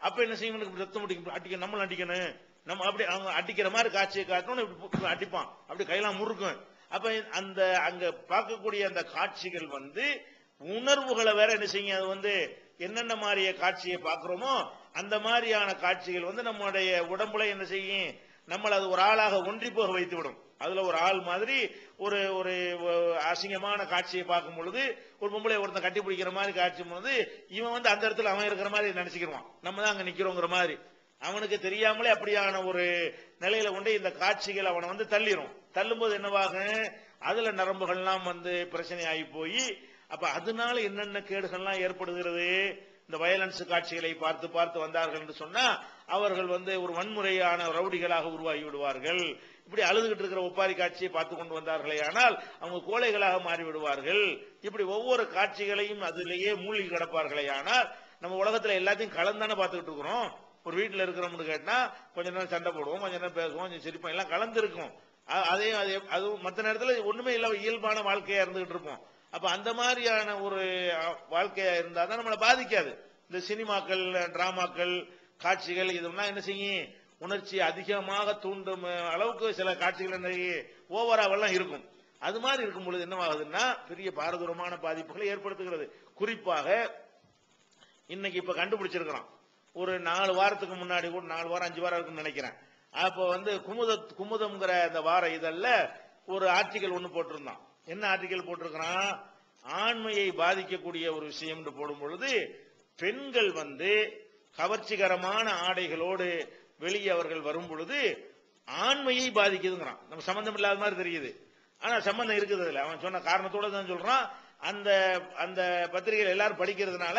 அப்ப என்ன செய்யும், ரத்தம் அடிக்க நம்மளும் அடிக்கணும், நம்ம அப்படி அவங்க அடிக்கிற மாதிரி காட்சியை காட்டணும், அடிப்பான், அப்படி கையெல்லாம் முறுக்கும். அப்ப அந்த அங்க பார்க்கக்கூடிய அந்த காட்சிகள் வந்து உணர்வுகளை வேற என்ன செய்யுங்க. அது வந்து என்னென்ன மாதிரிய காட்சியை பார்க்கிறோமோ அந்த மாதிரியான காட்சிகள் வந்து நம்முடைய உடம்புல என்ன செய்யும், நம்மள அது ஒரு ஆளாக ஒன்றி போக வைத்து விடும். அதுல ஒரு ஆள் மாதிரி ஒரு ஒரு அசிங்கமான காட்சியை பார்க்கும் பொழுது, ஒரு பொம்பளை ஒருத்தன் கட்டி பிடிக்கிற மாதிரி காட்சி பொழுது இவன் வந்து அந்த இடத்துல அவன் இருக்கிற மாதிரி நினைச்சுக்கிறான், நம்ம தான் அங்க நிக்கிறோங்கிற மாதிரி. அவனுக்கு தெரியாமலே அப்படியான ஒரு நிலையில கொண்டு இந்த காட்சிகள் அவனை வந்து தள்ளிரும். தள்ளும்போது என்னவாகும், அதுல நரம்புகள்லாம் வந்து பிரச்சனை ஆகி போய், அப்ப அதனால என்னென்ன கேடுகள்லாம் ஏற்படுகிறது. இந்த வயலன்ஸ் காட்சிகளை பார்த்து பார்த்து வந்தார்கள் என்று சொன்னா அவர்கள் வந்து ஒரு வன்முறையான ரவுடிகளாக உருவாகி விடுவார்கள். இப்படி அழுதுகிட்டு இருக்கிற ஒப்பாரி காட்சியை பார்த்து கொண்டு வந்தார்களே ஆனால் அவங்க கோழைகளாக மாறி விடுவார்கள். இப்படி ஒவ்வொரு காட்சிகளையும் அதிலேயே மூழ்கி கிடப்பார்களே ஆனால் நம்ம உலகத்துல எல்லாத்தையும் கலந்தானே பார்த்துக்கிட்டு இருக்கிறோம். ஒரு வீட்டில் இருக்கிறோம்னு கேட்டா கொஞ்ச நேரம் சண்டை போடுவோம், கொஞ்ச நேரம் பேசுவோம், கொஞ்சம் சிரிப்போம், எல்லாம் கலந்து இருக்கும். அதே அதுவும் மற்ற நேரத்தில் ஒண்ணுமே இல்ல, இயல்பான வாழ்க்கையா இருந்துகிட்டு இருப்போம். அப்ப அந்த மாதிரியான ஒரு வாழ்க்கையா இருந்தா தான் நம்மளை பாதிக்காது. இந்த சினிமாக்கள், டிராமாக்கள், காட்சிகள் இதெல்லாம் என்ன செய்யும், உணர்ச்சி அதிகமாக தூண்டும் அளவுக்கு சில காட்சிகள் ஓவராவெல்லாம் இருக்கும். அது மாதிரி இருக்கும் பொழுது என்னவாகுதுன்னா பெரிய பாரதூரமான பாதிப்புகளை ஏற்படுத்துகிறது. குறிப்பாக இன்னைக்கு இப்ப கண்டுபிடிச்சிருக்கிறோம், ஒரு 4 வாரத்துக்கு முன்னாடி கூட 4 வாரம் 5 வாரம் இருக்குன்னு நினைக்கிறேன். அப்ப வந்து குமுதம்ங்கிற அந்த வார இதழ்ல ஒரு ஆர்டிகல் ஒண்ணு போட்டிருந்தான். என்ன ஆர்டிகல் போட்டிருக்கிறான், ஆண்மையை பாதிக்கக்கூடிய ஒரு விஷயம் போடும் பொழுது பெண்கள் வந்து கவர்ச்சிகரமான ஆடைகளோடு வெளியே அவர்கள் வரும் பொழுது ஆண்மையை பாதிக்குதுங்கிறான். நம்ம சம்பந்தம் இல்லாத மாதிரி தெரியுது, ஆனா சம்பந்தம் இருக்குது. இல்ல அவன் சொன்ன காரணத்தோட தான் சொல்றான். அந்த அந்த பத்திரிகைகள் எல்லாரும் படிக்கிறதுனால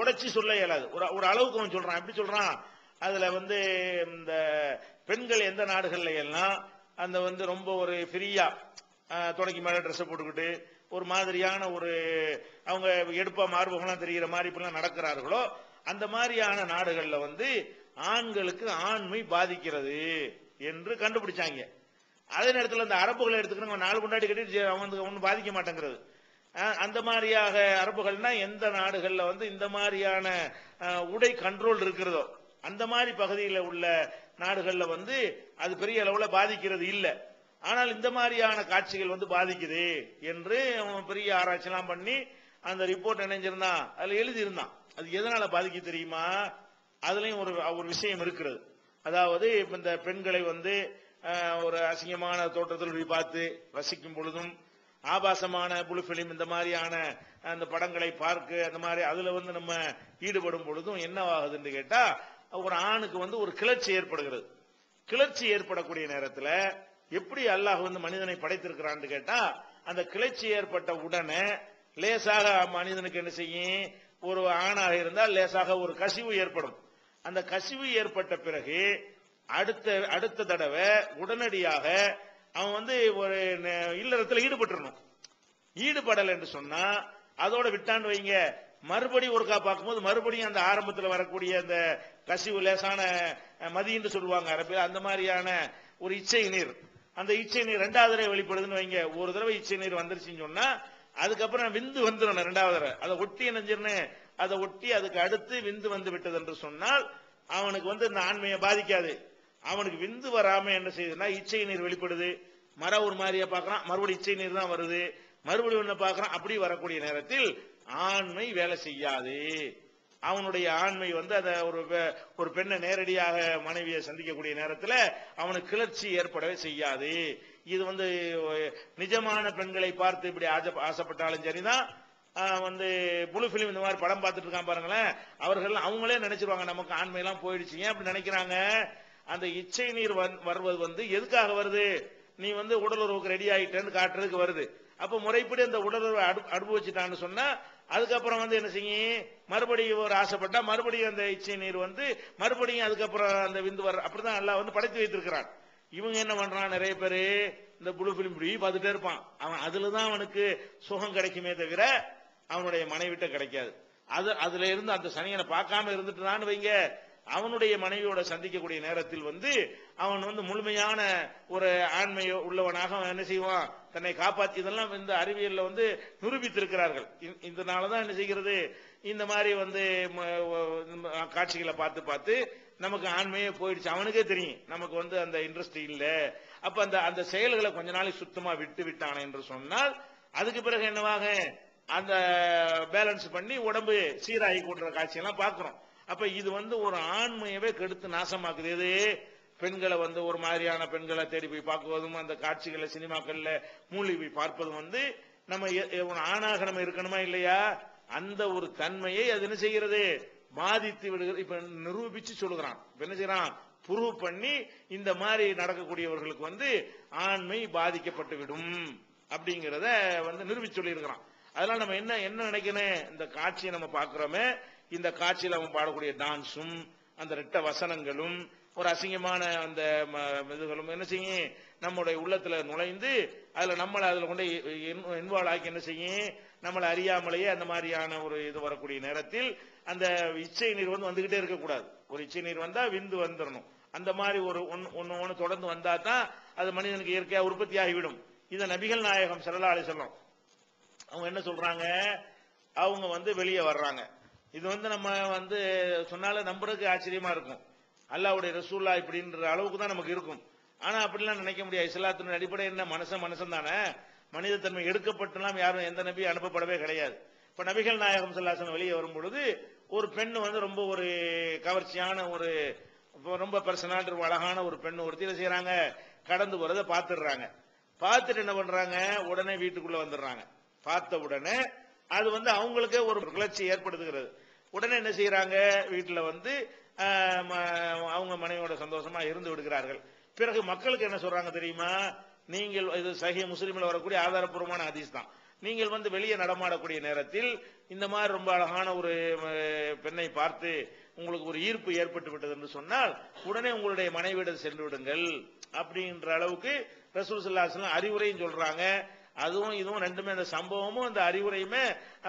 உடைச்சி சொல்ல இயலாது. ஒரு அளவுக்கு அவன் சொல்றான். எப்படி சொல்றான், அதுல வந்து இந்த பெண்கள் எந்த நாடுகள்ல எல்லாம் அந்த வந்து ரொம்ப ஒரு ஃப்ரீயா தொடக்கி மேல ட்ரெஸ் போட்டுக்கிட்டு ஒரு மாதிரியான ஒரு அவங்க எடுப்பா மார்பகம்லாம் தெரிகிற மாதிரி இப்பெல்லாம் நடக்கிறார்களோ அந்த மாதிரியான நாடுகள்ல வந்து ஆண்களுக்கு ஆண்மை பாதிக்கிறது என்று கண்டுபிடிச்சாங்க. அதே நேரத்தில் இந்த அரபுகளை எடுத்துக்கணும், 4 கொண்டாடி கட்டி அவனுக்கு ஒன்றும் பாதிக்க மாட்டேங்கிறது. அந்த மாதிரியாக அரபுகள்னா எந்த நாடுகள்ல வந்து இந்த மாதிரியான உடை கண்ட்ரோல் இருக்கிறதோ அந்த மாதிரி பகுதியில் உள்ள நாடுகள்ல வந்து அது பெரிய அளவுல பாதிக்கிறது இல்லை. ஆனால் இந்த மாதிரியான காட்சிகள் வந்து பாதிக்குது என்று அவன் பெரிய ஆராய்ச்சி எல்லாம் பண்ணி அந்த ரிப்போர்ட் இணைஞ்சிருந்தான். அதுல எழுதியிருந்தான் அது எதனால பாதிக்க தெரியுமா. அதுலயும் ஒரு விஷயம் இருக்கிறது. அதாவது இப்ப இந்த பெண்களை வந்து ஒரு அசிங்கமான தோற்றத்தில் போய் பார்த்து ரசிக்கும் பொழுதும் ஆபாசமான புளு பிலிம் இந்த மாதிரியான அந்த படங்களை பார்க்க அந்த மாதிரி அதுல வந்து நம்ம ஈடுபடும் பொழுதும் என்ன ஆகுதுன்னு கேட்டா ஒரு ஆணுக்கு வந்து ஒரு கிளர்ச்சி ஏற்படுகிறது. கிளர்ச்சி ஏற்படக்கூடிய நேரத்தில் எப்படி அல்லாஹ் வந்து மனிதனை படைத்திருக்கிறான்னு கேட்டா அந்த கிளர்ச்சி ஏற்பட்ட உடனே லேசாக மனிதனுக்கு என்ன செய்யும், ஒரு ஆணாக இருந்தால் லேசாக ஒரு கசிவு ஏற்படும். அந்த கசிவு ஏற்பட்ட பிறகு அடுத்த தடவை உடனடியாக அவன் வந்து ஒரு இல்லறத்தில் ஈடுபட்டுறணும். ஈடுபடல் என்று சொன்னா அதோட விட்டாண்டு வைங்க, மறுபடியும் ஒருக்கா பார்க்கும்போது மறுபடியும் அந்த ஆரம்பத்தில் வரக்கூடிய அந்த கசிவு லேசான மதி என்று சொல்லுவாங்க அரபில், அந்த மாதிரியான ஒரு இச்சை நீர், அந்த இச்சை நீர் 2வது தடவை வெளிப்படுதுன்னு வைங்க. ஒரு தடவை இச்சை நீர் வந்துருச்சுன்னு சொன்னா அதுக்கப்புறம் விந்து வந்துடும் 2வது தடவை. அதை ஒட்டி நினைஞ்சிருன்னு அதை ஒட்டி அதுக்கு அடுத்து விந்து வந்து விட்டது என்று சொன்னால் அவனுக்கு வந்து இந்த ஆண்மையை பாதிக்காது. அவனுக்கு விந்து வராம என்ன செய்யுதுன்னா இச்சை நீர் வெளிப்படுது, ஒரு மாதிரியா பார்க்கறான், மறுபடியும் இச்சை நீர் தான் வருது, மறுபடியும் ஒண்ணு பார்க்கறான். அப்படி வரக்கூடிய நேரத்தில் ஆண்மை வேலை செய்யாது. அவனுடைய ஆண்மை வந்து அத ஒரு பெண்ணை நேரடியாக மனைவியை சந்திக்கக்கூடிய நேரத்தில் அவனுக்கு கிளர்ச்சி ஏற்படவே செய்யாது. இது வந்து நிஜமான பெண்களை பார்த்து இப்படி ஆசைப்பட்டாலும் சரிதான், வந்து புளு பிலிம் இந்த மாதிரி படம் பார்த்துட்டு இருக்கான் பாருங்களேன், அவர்கள் அவங்களே நினைச்சிருவாங்க நமக்கு ஆண்மை எல்லாம் போயிடுச்சு. ஏன் அப்படி நினைக்கிறாங்க, அந்த இச்சை நீர் வருவது வந்து எதுக்காக வருது, நீ வந்து உடல் உறவுக்கு ரெடி ஆகிட்டேன்னு காட்டுறதுக்கு வருது. அப்ப முறைப்படி அந்த உடல் உறவை அனுபவிச்சுட்டான்னு சொன்னா அதுக்கப்புறம் வந்து என்ன செய்யும், மறுபடியும் ஒரு ஆசைப்பட்டா மறுபடியும் அந்த இச்சை நீர் வந்து மறுபடியும் அதுக்கப்புறம் அந்த விந்து வர, அப்படிதான் எல்லாம் வந்து படைத்து வைத்திருக்கிறான். இவங்க என்ன பண்றான், நிறைய பேரு இந்த புளு பிலிம் பார்த்துட்டே இருப்பான். அவன் அதுலதான் அவனுக்கு சுகம் கிடைக்குமே தவிர அவனுடைய மனைவிட்ட கிடைக்காது. அதுல இருந்து அந்த சனியனை பார்க்காம இருந்துட்டுதான் வைங்க, அவனுடைய மனைவியோட சந்திக்கக்கூடிய நேரத்தில் வந்து அவன் வந்து முழுமையான ஒரு ஆண்மை உள்ளவனாக என்ன செய்வான், தன்னை காப்பாற்றி. இதெல்லாம் இந்த அறிவியல்ல வந்து நிரூபித்திருக்கிறார்கள். இதனாலதான் என்ன செய்கிறது, இந்த மாதிரி வந்து காட்சிகளை பார்த்து பார்த்து நமக்கு ஆண்மையே போயிடுச்சு, அவனுக்கே தெரியும் நமக்கு வந்து அந்த இன்ட்ரெஸ்ட் இல்ல. அப்ப அந்த அந்த செயல்களை கொஞ்ச நாளைக்கு சுத்தமா விட்டு விட்டான என்று சொன்னால் அதுக்கு பிறகு என்னவாக அந்த பேலன்ஸ் பண்ணி உடம்பு சீராகி கூட்டுற காட்சியெல்லாம் பார்க்கிறோம். அப்ப இது வந்து ஒரு ஆண்மையவே கெடுத்து நாசமாக்குது. எது பெண்களை வந்து ஒரு மாதிரியான பெண்களை தேடி போய் பார்க்குவதும் அந்த காட்சிகளை சினிமாக்கள்ல மூழ்கி போய் பார்ப்பதும் வந்து நம்ம ஒரு ஆணாக நம்ம இருக்கணுமா இல்லையா, அந்த ஒரு தன்மையை அது என்ன செய்கிறது, பாதித்து விடுகிறது. இப்ப நிரூபிச்சு சொல்லுகிறான். இப்ப என்ன செய்யறான், ப்ரூவ் பண்ணி இந்த மாதிரி நடக்கக்கூடியவர்களுக்கு வந்து ஆண்மை பாதிக்கப்பட்டு விடும் அப்படிங்கிறத வந்து நிரூபிச்சு சொல்லி இருக்கிறான். அதனால நம்ம என்ன என்ன நினைக்கணும், இந்த காட்சியை நம்ம பார்க்கிறோமே, இந்த காட்சியில் அவன் பாடக்கூடிய டான்ஸும் அந்த ரெட்ட வசனங்களும் ஒரு அசிங்கமான அந்த இதுகளும் என்ன செய்யும், நம்முடைய உள்ளத்துல நுழைந்து அதுல நம்மளை அதுல கொண்டு இன்வால்வ் ஆக்கி என்ன செய்யும், நம்மளை அறியாமலேயே அந்த மாதிரியான ஒரு இது வரக்கூடிய நேரத்தில் அந்த இச்சை நீர் வந்து வந்துகிட்டே இருக்கக்கூடாது. ஒரு இச்சை நீர் வந்தா விந்து வந்துடணும். அந்த மாதிரி ஒரு ஒன்னு தொடர்ந்து வந்தா தான் அது மனிதனுக்கு இயற்கையா உற்பத்தி ஆகிவிடும். இதை நபிகள் நாயகம் ஸல்லல்லாஹு அலைஹி வஸல்லம் அவங்க என்ன சொல்றாங்க, அவங்க வந்து வெளியே வர்றாங்க. இது வந்து நம்ம வந்து சொன்னாலும் நம்புறதுக்கு ஆச்சரியமா இருக்கும். அல்லாஹ்வுடைய ரசூலுல்லாஹ் இப்படின்ற அளவுக்கு தான் நமக்கு இருக்கும். ஆனா அப்படிலாம் நினைக்க முடியாது. இஸ்லாத்தின் அடிப்படை என்ன, மனுஷன் தானே, மனித தன்மை எடுக்கப்பட்டுலாம் யாரும் எந்த நபி அனுப்பப்படவே கிடையாது. இப்ப நபிகள் நாயகம் ஸல்லல்லாஹு அலைஹி வஸல்லம் வெளியே வரும் பொழுது ஒரு பெண் வந்து ரொம்ப ஒரு கவர்ச்சியான ஒரு ரொம்ப பர்சனாலிட்டி அழகான ஒரு பெண் ஒருத்தர் செய்யறாங்க, கடந்து போறதை பார்த்துடுறாங்க. பார்த்துட்டு என்ன பண்றாங்க, உடனே வீட்டுக்குள்ள வந்துடுறாங்க. பார்த்த உடனே அது வந்து அவங்களுக்கே ஒரு கிளர்ச்சி ஏற்படுத்துகிறது. உடனே என்ன செய்யறாங்க, வீட்டுல வந்து அவங்க மனைவியோட சந்தோஷமா இருந்து விடுகிறார்கள். பிறகு மக்களுக்கு என்ன சொல்றாங்க தெரியுமா, நீங்கள் இது சஹீஹ் முஸ்லிம்ல வரக்கூடிய ஆதாரப்பூர்வமான ஹதீஸ் தான், நீங்கள் வந்து வெளியே நடமாடக்கூடிய நேரத்தில் இந்த மாதிரி ரொம்ப அழகான ஒரு பெண்ணை பார்த்து உங்களுக்கு ஒரு ஈர்ப்பு ஏற்பட்டு விட்டது என்று சொன்னால் உடனே உங்களுடைய மனைவியிடம் சென்று விடுங்கள் அப்படின்ற அளவுக்கு ரசூல் ஸல்லல்லாஹு அலைஹி வஸல்லம் அறிவுரையும் சொல்றாங்க. அதுவும் இதுவும் ரெண்டுமே, அந்த சம்பவமும் அந்த அறிவுரையுமே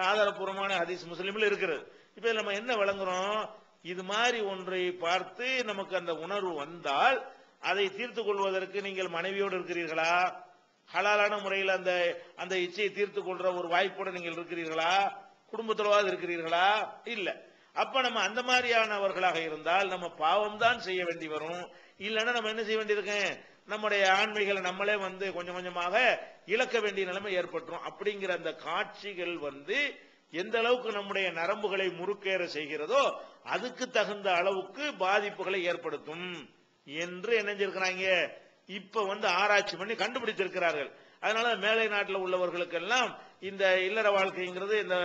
ஆதாரப்பூர்வமான ஹதீஸ் முஸ்லிம்ல இருக்கிறது. இப்ப நம்ம என்ன விளங்குறோம், இது மாதிரி ஒன்றை பார்த்து நமக்கு அந்த உணர்வு வந்தால் அதை தீர்த்து கொள்வதற்கு நீங்கள் மனைவியோடு இருக்கிறீர்களா, ஹலாலான முறையில் அந்த அந்த இச்சையை தீர்த்து கொள்ற ஒரு வாய்ப்போடு நீங்கள் இருக்கிறீர்களா, குடும்பத்திலவாது இருக்கிறீர்களா, இல்ல. அப்ப நம்ம அந்த மாதிரியானவர்களாக இருந்தால் நம்ம பாவம் தான் செய்ய வேண்டி வரும். இல்லைன்னா நம்ம என்ன செய்ய வேண்டியிருக்கேன், நம்முடைய ஆண்மைகளை நம்மளே வந்து கொஞ்சம் கொஞ்சமாக இழக்க வேண்டிய நிலைமை ஏற்பட்டுரும். அப்படிங்கிற அந்த காட்சிகள் வந்து எந்த அளவுக்கு நம்முடைய நரம்புகளை முறுக்கேற செய்கிறதோ அதுக்கு தகுந்த அளவுக்கு பாதிப்புகளை ஏற்படுத்தும் என்று என்ன செஞ்சிருக்கிறாங்க, இப்ப வந்து ஆராய்ச்சி பண்ணி கண்டுபிடித்திருக்கிறார்கள். அதனால மேலை நாட்டில் உள்ளவர்களுக்கெல்லாம் இந்த இல்லற வாழ்க்கைங்கிறது, இந்த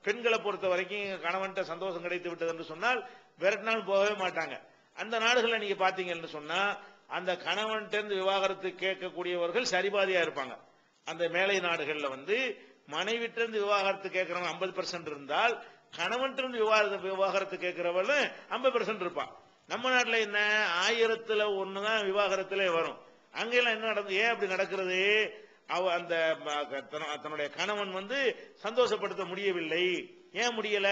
பெண்களை பொறுத்த வரைக்கும் கணவன்கிட்ட சந்தோஷம் கிடைத்து விட்டது என்று சொன்னால் விரட்டினாலும் போகவே மாட்டாங்க. அந்த நாடுகளில் நீங்க பாத்தீங்கன்னு சொன்னா அந்த கணவன்கிட்ட இருந்து விவாகரத்து கேட்கக்கூடியவர்கள் சரிபாதியா இருப்பாங்க. அந்த மேலை நாடுகள்ல வந்து மனைவிட்ட இருந்து விவாகரத்து கேட்கிறவங்க 50% இருந்தால் கணவன்கிட்ட இருந்து விவாகரத்து கேட்கிறவங்களும் 50% இருப்பான். நம்ம நாட்டில் என்ன 1000ல் 1 தான் விவாகரத்திலே வரும். அங்கெல்லாம் என்ன நடக்குது, ஏன் அப்படி நடக்கிறது, அந்த தன்னுடைய கணவன் வந்து சந்தோஷப்படுத்த முடியவில்லை. ஏன் முடியல,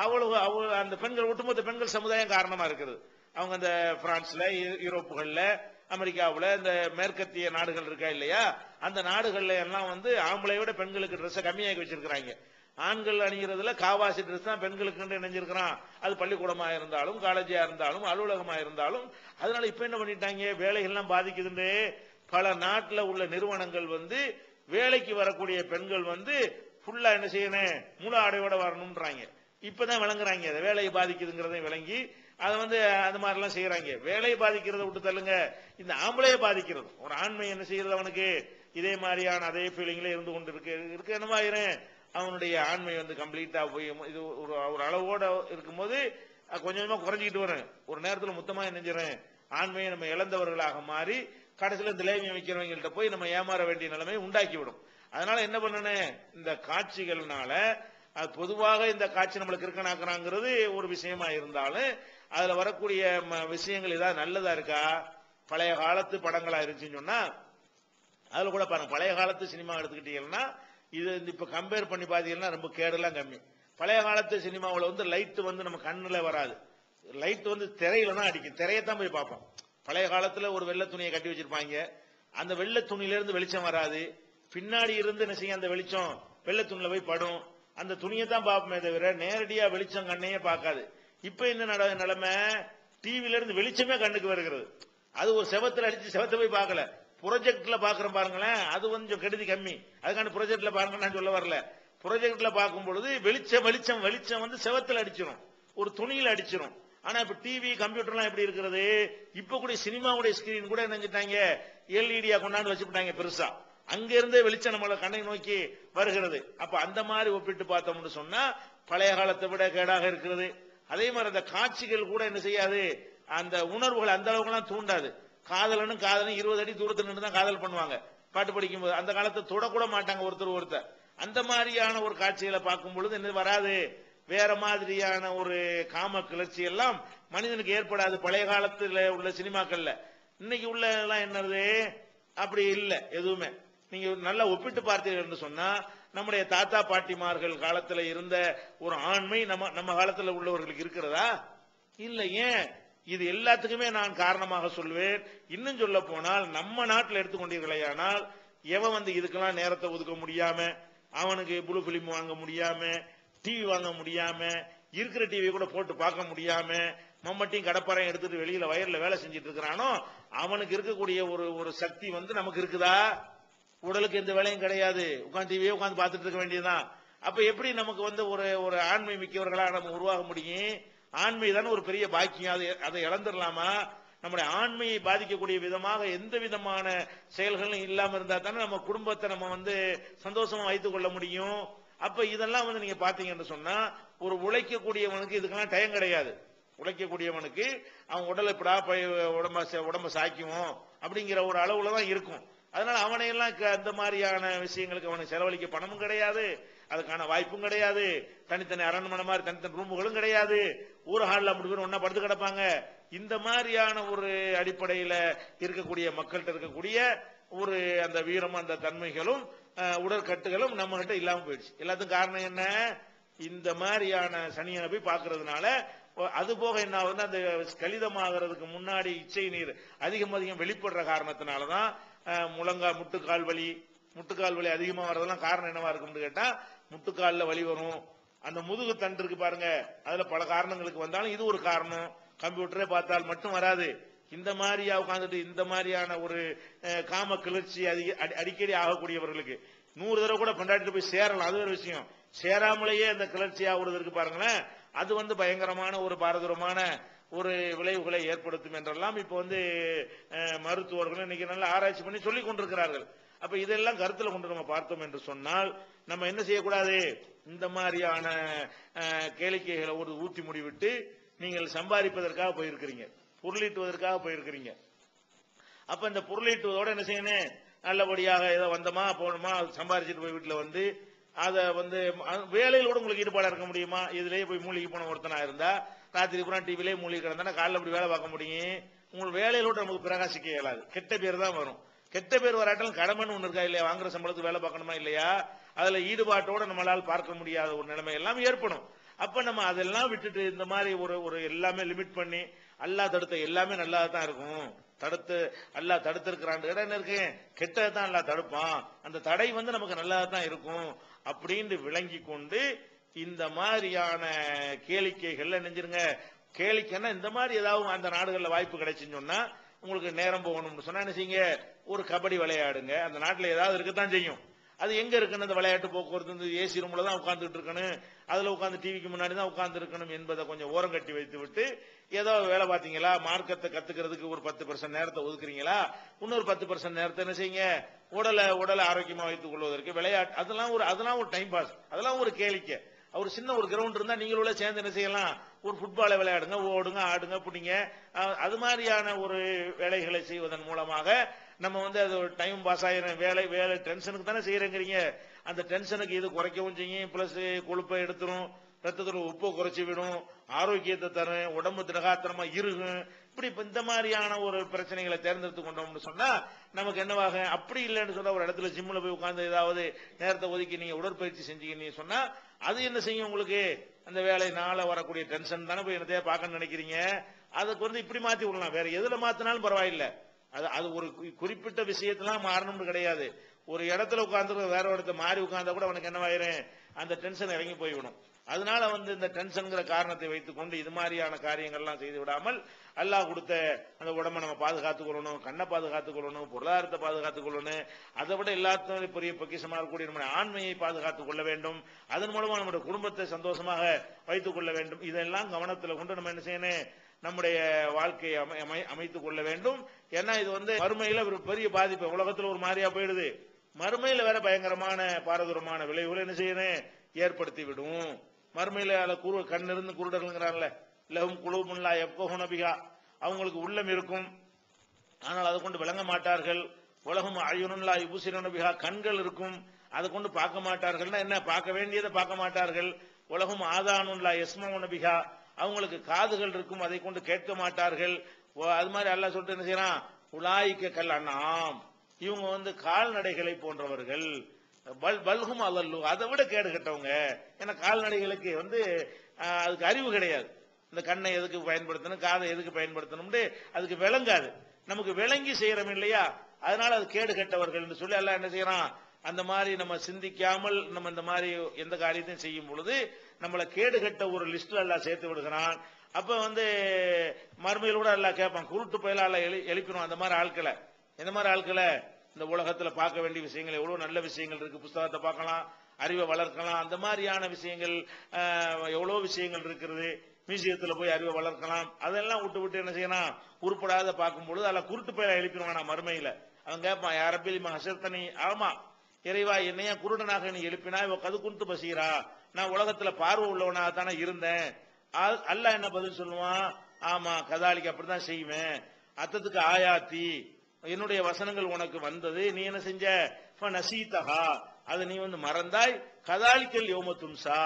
அவ்வளவு அந்த பெண்கள், ஒட்டுமொத்த பெண்கள் சமுதாயம் காரணமா இருக்கிறது. அவங்க அந்த பிரான்ஸ்ல, யூரோப்புகள்ல, அமெரிக்காவுல, இந்த மேற்கத்திய நாடுகள் இருக்கா இல்லையா, அந்த நாடுகள்ல எல்லாம் வந்து ஆம்பளை விட பெண்களுக்கு ட்ரெஸ் கம்மியாக்கி வச்சிருக்கிறாங்க. ஆண்கள் அணிகிறதுல காவாசி ட்ரெஸ் தான் பெண்களுக்கு நினைஞ்சிருக்கிறான். அது பள்ளிக்கூடமா இருந்தாலும், காலேஜா இருந்தாலும், அலுவலகமா இருந்தாலும். அதனால இப்ப என்ன பண்ணிட்டாங்க, வேலைகள்லாம் பாதிக்குதுன்னு பல நாட்டில் உள்ள நிறுவனங்கள் வந்து வேலைக்கு வரக்கூடிய பெண்கள் வந்து ஃபுல்லா என்ன செய்யணும், முழு ஆடையோட வரணும்ன்றாங்க. இப்பதான் விளங்குறாங்க, அதை வேலையை பாதிக்குதுங்கிறத விளங்கி அதை வந்து அது மாதிரிலாம் செய்யறாங்க. வேலையை பாதிக்கிறத விட்டு தள்ளுங்க, இந்த ஆம்பளையை பாதிக்கிறது. ஒரு ஆண்மை என்ன செய்யறது, அவனுக்கு இதே மாதிரியான அதே ஃபீலிங்ல இருந்து கொண்டு இருக்கு என்னமா அவனுடைய ஆண்மை வந்து கம்ப்ளீட்டா போய் இது ஒரு அளவோட இருக்கும்போது கொஞ்சம் கொஞ்சமா குறைஞ்சிக்கிட்டு வரும். ஒரு நேரத்தில் மொத்தமா நினைஞ்சிடறேன், ஆண்மையை நம்ம இழந்தவர்களாக மாறி கடைசியில் இந்த லேமியம் வைக்கிறவங்கள்ட்ட போய் நம்ம ஏமாற வேண்டிய நிலைமை உண்டாக்கி விடும். அதனால என்ன பண்ணணும், இந்த காட்சிகள்னால பொதுவாக இந்த காட்சி நம்மளுக்கு இருக்கனாக்குறாங்கிறது ஒரு விஷயமா இருந்தாலும் அதுல வரக்கூடிய விஷயங்கள் ஏதாவது நல்லதா இருக்கா, பழைய காலத்து படங்களா இருந்துச்சுன்னு சொன்னா அதுல கூட பாருங்க, பழைய காலத்து சினிமா எடுத்துக்கிட்டீங்கன்னா இது இப்ப கம்பேர் பண்ணி பாத்தீங்கன்னா ரொம்ப கேடெல்லாம் கம்மி. பழைய காலத்து சினிமாவில் வந்து லைட் வந்து நம்ம கண்ணுல வராது, லைட் வந்து திரையில தான் அடிக்கும், திரையத்தான் போய் பார்ப்போம். பழைய காலத்துல ஒரு வெள்ளை துணியை கட்டி வச்சிருப்பாங்க, அந்த வெள்ளை துணியில இருந்து வெளிச்சம் வராது, பின்னாடி இருந்து என்ன செய்ய அந்த வெளிச்சம் வெள்ளை துணியில போய் படும், அந்த துணியை தான் பார்ப்போமே தவிர நேரடியா வெளிச்சம் கண்ணையே பார்க்காது. இப்ப என்ன நிலைமை, டிவில இருந்து வெளிச்சமே கண்ணுக்கு வருகிறது. அது ஒரு செவத்துல அடிச்சு செவத்தை போய் பார்க்கல, ப்ரொஜெக்ட்ல பாக்குறோம் பாருங்களேன், அது கொஞ்சம் கெடுதி கம்மி. அதுக்கான ப்ரொஜெக்ட்ல பாருங்க நான் சொல்ல வரல. ப்ரொஜெக்ட்ல பார்க்கும் பொழுது வெளிச்சம் வந்து செவத்துல அடிச்சிடும், ஒரு துணியில அடிச்சிடும். ஆனா இப்ப டிவி கம்ப்யூட்டர்லாம் எப்படி இருக்கிறது, இப்ப கூட சினிமாவுடைய ஸ்கிரீன் கூட நினைச்சிட்டாங்க எல்இடியா கொண்டாந்து வச்சுட்டாங்க பெருசா, அங்க இருந்தே வெளிச்சம் நம்மள கண்ணை நோக்கி வருகிறது. அப்ப அந்த மாதிரி ஒப்பிட்டு பார்த்தோம்னு சொன்னா பழைய காலத்தை விட கேடாக இருக்கிறது. அதே மாதிரி அந்த காட்சிகள் கூட என்ன செய்யாது, அந்த உணர்வுகள் அந்த அளவுக்கு எல்லாம் தூண்டாது. காதலனும் 20 அடி தூரத்தில் நின்று தான் காதல் பண்ணுவாங்க பாட்டு படிக்கும் போது. அந்த காலத்தை தொடக்கூட மாட்டாங்க ஒருத்தர். அந்த மாதிரியான ஒரு காட்சிகளை பார்க்கும் பொழுது என்ன வராது, வேற மாதிரியான ஒரு காம கிளர்ச்சி எல்லாம் மனிதனுக்கு ஏற்படாது பழைய காலத்துல உள்ள சினிமாக்கள்ல. இன்னைக்கு உள்ள எல்லாம் என்னது அப்படி இல்லை எதுவுமே. நீங்க நல்லா ஒப்பிட்டு பார்த்தீர்கள் என்று சொன்னா நம்முடைய தாத்தா பாட்டிமார்கள் காலத்துல இருந்த ஒரு ஆண்மை நம்ம காலத்துல உள்ளவர்களுக்கு இருக்கிறதா? இல்ல. ஏன்? இது எல்லாத்துக்குமே நான் காரணமாக சொல்வேன். இன்னும் சொல்ல போனால் நம்ம நாட்டில் எடுத்துக்கொண்டீர்களேயானால் எவன் வந்து இதுக்கெல்லாம் நேரத்தை ஒதுக்க முடியாம, அவனுக்கு ப்ளூ பிலிம் வாங்க முடியாம, டிவி வாங்க முடியாம, இருக்கிற டிவி கூட போட்டு பார்க்க முடியாம, மம்மட்டியும் கடப்பாரையும் எடுத்துட்டு வெளியில வயர்ல வேலை செஞ்சுட்டு இருக்கிறானோ அவனுக்கு இருக்கக்கூடிய ஒரு சக்தி வந்து நமக்கு இருக்குதா? உடலுக்கு எந்த வேலையும் கிடையாது, உட்காந்து டிவியே உட்காந்து பார்த்துட்டு இருக்க வேண்டியதுதான். அப்ப எப்படி நமக்கு வந்து ஒரு ஆண்மை மிக்கவர்களா நம்ம உருவாக முடியும்? ஆண்மை தானே ஒரு பெரிய பாக்கியம். அதை இழந்துடலாமா? நம்முடைய ஆண்மையை பாதிக்கக்கூடிய விதமாக எந்த விதமான செயல்களும் இல்லாம இருந்தா தானே நம்ம குடும்பத்தை நம்ம வந்து சந்தோஷமா வைத்துக் கொள்ள முடியும். அப்ப இதெல்லாம் வந்து நீங்க பாத்தீங்கன்னு சொன்னா ஒரு உழைக்கக்கூடியவனுக்கு இதுக்கெல்லாம் டயம் கிடையாது. உழைக்கக்கூடியவனுக்கு அவன் உடலை உடம்ப சாய்க்குவோம் அப்படிங்கிற ஒரு அளவுல தான் இருக்கும். அதனால அவனையெல்லாம் அந்த மாதிரியான விஷயங்களுக்கு அவனுக்கு செலவழிக்க பணமும் கிடையாது, அதுக்கான வாய்ப்பும் கிடையாது. தனித்தனி அரண்மனை மாதிரி தனித்தனி ரூமுகளும் கிடையாது. ஒரு ஹாலில் அப்படி பேர் ஒன்னா படுத்து கிடப்பாங்க. இந்த மாதிரியான ஒரு அடிப்படையில் இருக்கக்கூடிய மக்கள்கிட்ட இருக்கக்கூடிய ஒரு அந்த வீரம், அந்த தன்மைகளும் உடற்கட்டுகளும் நம்ம கிட்ட இல்லாம போயிடுச்சு. எல்லாத்துக்கும் காரணம் என்ன? இந்த மாதிரியான சனியனை போய் பார்க்கறதுனால. அது போக என்ன ஆகுதுன்னா அந்த கலிதமாகிறதுக்கு முன்னாடி இச்சை நீர் அதிகம் வெளிப்படுற காரணத்தினாலதான் முட்டுக்கால் வலி அதிகமா வர்றதெல்லாம் காரணம் என்னவா இருக்கும்னு கேட்டா, முட்டுக்கால்ல வலி வரும். அந்த முதுகு தண்டு இருக்கு பாருங்க, அதுல பல காரணங்களுக்கு வந்தாலும் இது ஒரு காரணம். கம்ப்யூட்டரே பார்த்தால் மட்டும் வராது. இந்த மாதிரியா உட்காந்துட்டு இந்த மாதிரியான ஒரு காம கிளர்ச்சி அடிக்கடி ஆகக்கூடியவர்களுக்கு 100 தடவை கூட கொண்டாடிட்டு போய் சேரலாம், அது ஒரு விஷயம். சேராமலேயே அந்த கிளர்ச்சி ஆகுறது இருக்கு பாருங்களேன், அது வந்து பயங்கரமான ஒரு பாரதூரமான ஒரு விளைவுகளை ஏற்படுத்தும் என்றெல்லாம் இப்ப வந்து மருத்துவர்கள் இன்னைக்கு நல்ல ஆராய்ச்சி பண்ணி சொல்லிக் கொண்டிருக்கிறார்கள். அப்ப இதெல்லாம் கருத்துல கொண்டு நம்ம பார்த்தோம் என்று சொன்னால் நம்ம என்ன செய்யக்கூடாது, இந்த மாதிரியான கேளிக்கைகளை ஒரு ஊத்தி முடிவிட்டு நீங்கள் சம்பாதிப்பதற்காக போயிருக்கிறீங்க, பொருளீட்டுவதற்காக போயிருக்கிறீங்க. அப்ப இந்த பொருளீட்டுவதோட என்ன செய்யணும், நல்லபடியாக ஏதோ வந்தோமா போனோமா சம்பாதிச்சுட்டு போய் வீட்டுல வந்து அதை வந்து வேலையிலோட உங்களுக்கு ஈடுபாடா இருக்க முடியுமா? இதுலயே போய் மூலிகை போன ஒருத்தனா இருந்தா ராத்திரி பூரா டிவிலே மூலிகை கிடந்தா காலையில் அப்படி வேலை பார்க்க முடியும்? உங்களுக்கு வேலையிலோட நமக்கு பிரகாசிக்க இயலாது, கெட்ட பேர் தான் வரும். கெட்ட பேர் வராட்டாலும் கடமைன்னு ஒண்ணு இருக்கா இல்லையா? வாங்குற சம்பளத்துக்கு வேலை பார்க்கணுமா இல்லையா? அதுல ஈடுபாட்டோட நம்மளால் பார்க்க முடியாத ஒரு நிலைமை எல்லாம் ஏற்படும். அப்ப நம்ம அதெல்லாம் விட்டுட்டு இந்த மாதிரி ஒரு எல்லாமே லிமிட் பண்ணி அல்லாஹ் தடுத்த எல்லாமே நல்லா தான் இருக்கும். அல்லாஹ் தடுத்திருக்கிறான் என்ன இருக்கு, கெட்டதான் அல்லாஹ் தடுப்பான், அந்த தடை வந்து நமக்கு நல்லா தான் இருக்கும் அப்படின்னு விளங்கி கொண்டு இந்த மாதிரியான கேளிக்கைகள்ல நெஞ்சிருங்க. கேளிக்கைன்னா இந்த மாதிரி ஏதாவது அந்த நாடுகள்ல வாய்ப்பு கிடைச்சுன்னு சொன்னா உங்களுக்கு நேரம் போகணும்னு சொன்னா என்ன செய்யுங்க, ஒரு கபடி விளையாடுங்க. அந்த நாட்டில் ஏதாவது இருக்கத்தான் செய்யும். அது எங்க இருக்குன்னு அந்த விளையாட்டு போக்குவரத்து ஏசி ரூம்ல தான் உட்கார்ந்துட்டு இருக்கணும், அதுல உட்கார்ந்து டிவிக்கு முன்னாடி தான் உட்கார்ந்து இருக்கணும் என்பதை கொஞ்சம் ஓரம் கட்டி வைத்து விட்டு ஏதோ வேலை பார்த்தீங்களா, மார்க்கத்தை கத்துக்கிறதுக்கு ஒரு 10% நேரத்தை ஒதுக்குறீங்களா, இன்னொரு 10% நேரத்தை என்ன செய்யுங்க உடலை ஆரோக்கியமா வைத்துக் கொள்வதற்கு விளையாட்டு, அதெல்லாம் ஒரு டைம் பாஸ், அதெல்லாம் ஒரு கேளிக்கை. ஒரு சின்ன ஒரு கிரவுண்ட் இருந்தா நீங்களோட சேர்ந்து என்ன செய்யலாம், ஒரு ஃபுட்பாலை விளையாடுங்க, ஓடுங்க, ஆடுங்க, பிடிங்க. அது மாதிரியான ஒரு வேலைகளை செய்வதன் மூலமாக நம்ம வந்து அது ஒரு டைம் பாஸ் ஆயிரும். வேலை டென்ஷனுக்கு தானே செய்யறீங்க, அந்த டென்ஷனுக்கு இது குறைக்கவும் செய்யும், பிளஸ் கொழுப்பை எடுத்துரும், ரத்தத்தில் உப்பை குறைச்சி விடும், ஆரோக்கியத்தை தரும், உடம்பு திரகாத்திரமா இருக்கும். இப்படி இந்த மாதிரியான ஒரு பிரச்சனைகளை தேர்ந்தெடுத்து கொண்டோம்னு சொன்னா நமக்கு என்னவாக, அப்படி இல்லைன்னு சொன்னா ஒரு இடத்துல ஜிம்ல போய் உட்கார்ந்து ஏதாவது நேரத்தை ஒதுக்கி நீங்க உடற்பயிற்சி செஞ்சீங்கன்னு சொன்னா அது என்ன செய்யும், உங்களுக்கு அந்த வேலைனால வரக்கூடிய டென்ஷன் தானே போய் என்னத்தையா பார்க்கணும்னு நினைக்கிறீங்க. அதுக்கு வந்து இப்படி மாத்தி விடலாம், வேற எதுல மாத்தினாலும் பரவாயில்லை. அது ஒரு குறிப்பிட்ட விஷயத்தெல்லாம் மாறணும்னு கிடையாது. ஒரு இடத்துல உட்கார்ந்து வேற ஒரு இடத்த மாறி உட்கார்ந்தா கூட அவனுக்கு என்னவாயிரும், அந்த டென்ஷன் இறங்கி போய்விடும். அதனால வந்து இந்த டென்ஷன்ங்கிற காரணத்தை வைத்துக் கொண்டு இது மாதிரியான காரியங்கள்லாம் செய்து விடாமல் அல்லாஹ் கொடுத்த அந்த உடம்பை நம்ம பாதுகாத்துக் கொள்ளணும், கண்ணை பாதுகாத்துக் கொள்ளணும், பொருளாதாரத்தை பாதுகாத்துக் கொள்ளணும். அதை விட எல்லாத்தையும் பெரிய பொக்கிஷமா இருக்கக்கூடிய நம்முடைய ஆண்மையை பாதுகாத்துக் கொள்ள வேண்டும். அதன் மூலமா நம்முடைய குடும்பத்தை சந்தோஷமாக வைத்துக் கொள்ள வேண்டும். இதெல்லாம் கவனத்தில் கொண்டு நம்ம என்ன செய்யணும், நம்முடைய வாழ்க்கையை அமைத்துக் கொள்ள வேண்டும். ஏன்னா இது மறுமையில ஒரு பெரிய பாதிப்பு, உலகத்தில் ஒரு மாதிரியா போயிடுது, மறுமையில வேற பயங்கரமான பாரதூரமான விளைவுகளை என்ன செய்யணும், ஏற்படுத்தி விடும். மறுமையில கண் இருந்து குருடர்கள்ங்கிறான்ல, லஹும் குலூபுன் லா யஃப்கஹூன பிஹா, அவங்களுக்கு உள்ளம் இருக்கும் ஆனால் அதை கொண்டு விளங்க மாட்டார்கள். உலகம் அயுனுன் லா யுப்சிரூன பிஹா, கண்கள் இருக்கும் அதை கொண்டு பார்க்க மாட்டார்கள்னா என்ன, பார்க்க வேண்டியதை பார்க்க மாட்டார்கள். உலகம் ஆதானுன் லா யஸ்மஊன பிஹா, அவங்களுக்கு காதுகள் இருக்கும் அதை கொண்டு கேட்க மாட்டார்கள். அது மாதிரி அல்லாஹ் சொல்லிட்டு என்ன செய்யறான், உலாயிக்க கல் அன்ஆம், இவங்க கால்நடைகளை போன்றவர்கள். பல்ஹும் அல்லு, அதை விட கேடு கட்டவங்க. ஏன்னா கால்நடைகளுக்கு அதுக்கு அறிவு கிடையாது. இந்த கண்ணை எதுக்கு பயன்படுத்தணும், காதை எதுக்கு பயன்படுத்தணும் அதுக்கு விளங்காது. நமக்கு விளங்கி செய்யறோம் இல்லையா, அதனால அது கேடு கட்டவர்கள் சொல்லி எல்லாம் என்ன செய்யறான், அந்த மாதிரி நம்ம சிந்திக்காமல் நம்ம இந்த மாதிரி எந்த காரியத்தையும் செய்யும் பொழுது நம்மளை கேடு கட்ட ஒரு லிஸ்ட்ல எல்லாம் சேர்த்து விடுகிறான். அப்ப மறுமையில் கூட எல்லாம் கேட்பான், குருட்டு பயில எல்லாம் எழுப்பிடும். அந்த மாதிரி ஆட்களை, எந்த மாதிரி ஆட்களை, இந்த உலகத்துல பார்க்க வேண்டிய விஷயங்கள் எவ்வளவு நல்ல விஷயங்கள் இருக்கு, புஸ்தகத்தை பார்க்கலாம், அறிவை வளர்க்கலாம், அந்த மாதிரியான விஷயங்கள் எவ்வளவு விஷயங்கள் இருக்கிறது. மியூசியத்துல போய் அறிவை வளர்க்கலாம், அதெல்லாம் விட்டு என்ன செய்யணும், உருப்படாத பார்க்கும் பொழுது அதில் குருட்டு பயில எழுப்பிடுவான் மறுமையில. அவன் கேட்பான், யாரப்பில் ஹசர்த்தனி, ஆமா இறைவா என்னையா குருடனாக நீ எழுப்பினா, கது குருட்டு பசீரா, நான் உலகத்துல பார்வை உள்ளவனாக தானே இருந்தேன். அல்லாஹ் என்ன பதில் சொல்லுவான், ஆமா கதாலிக்கு அப்படித்தான் செய்வேன். அத்தத்துக்கு ஆயாத்தி, என்னுடைய வசனங்கள் உனக்கு வந்தது, நீ என்ன செஞ்ச, நசீதஹா, அதை நீ மறந்தாய். கதாலிக்கல் யௌமத்துன்சா,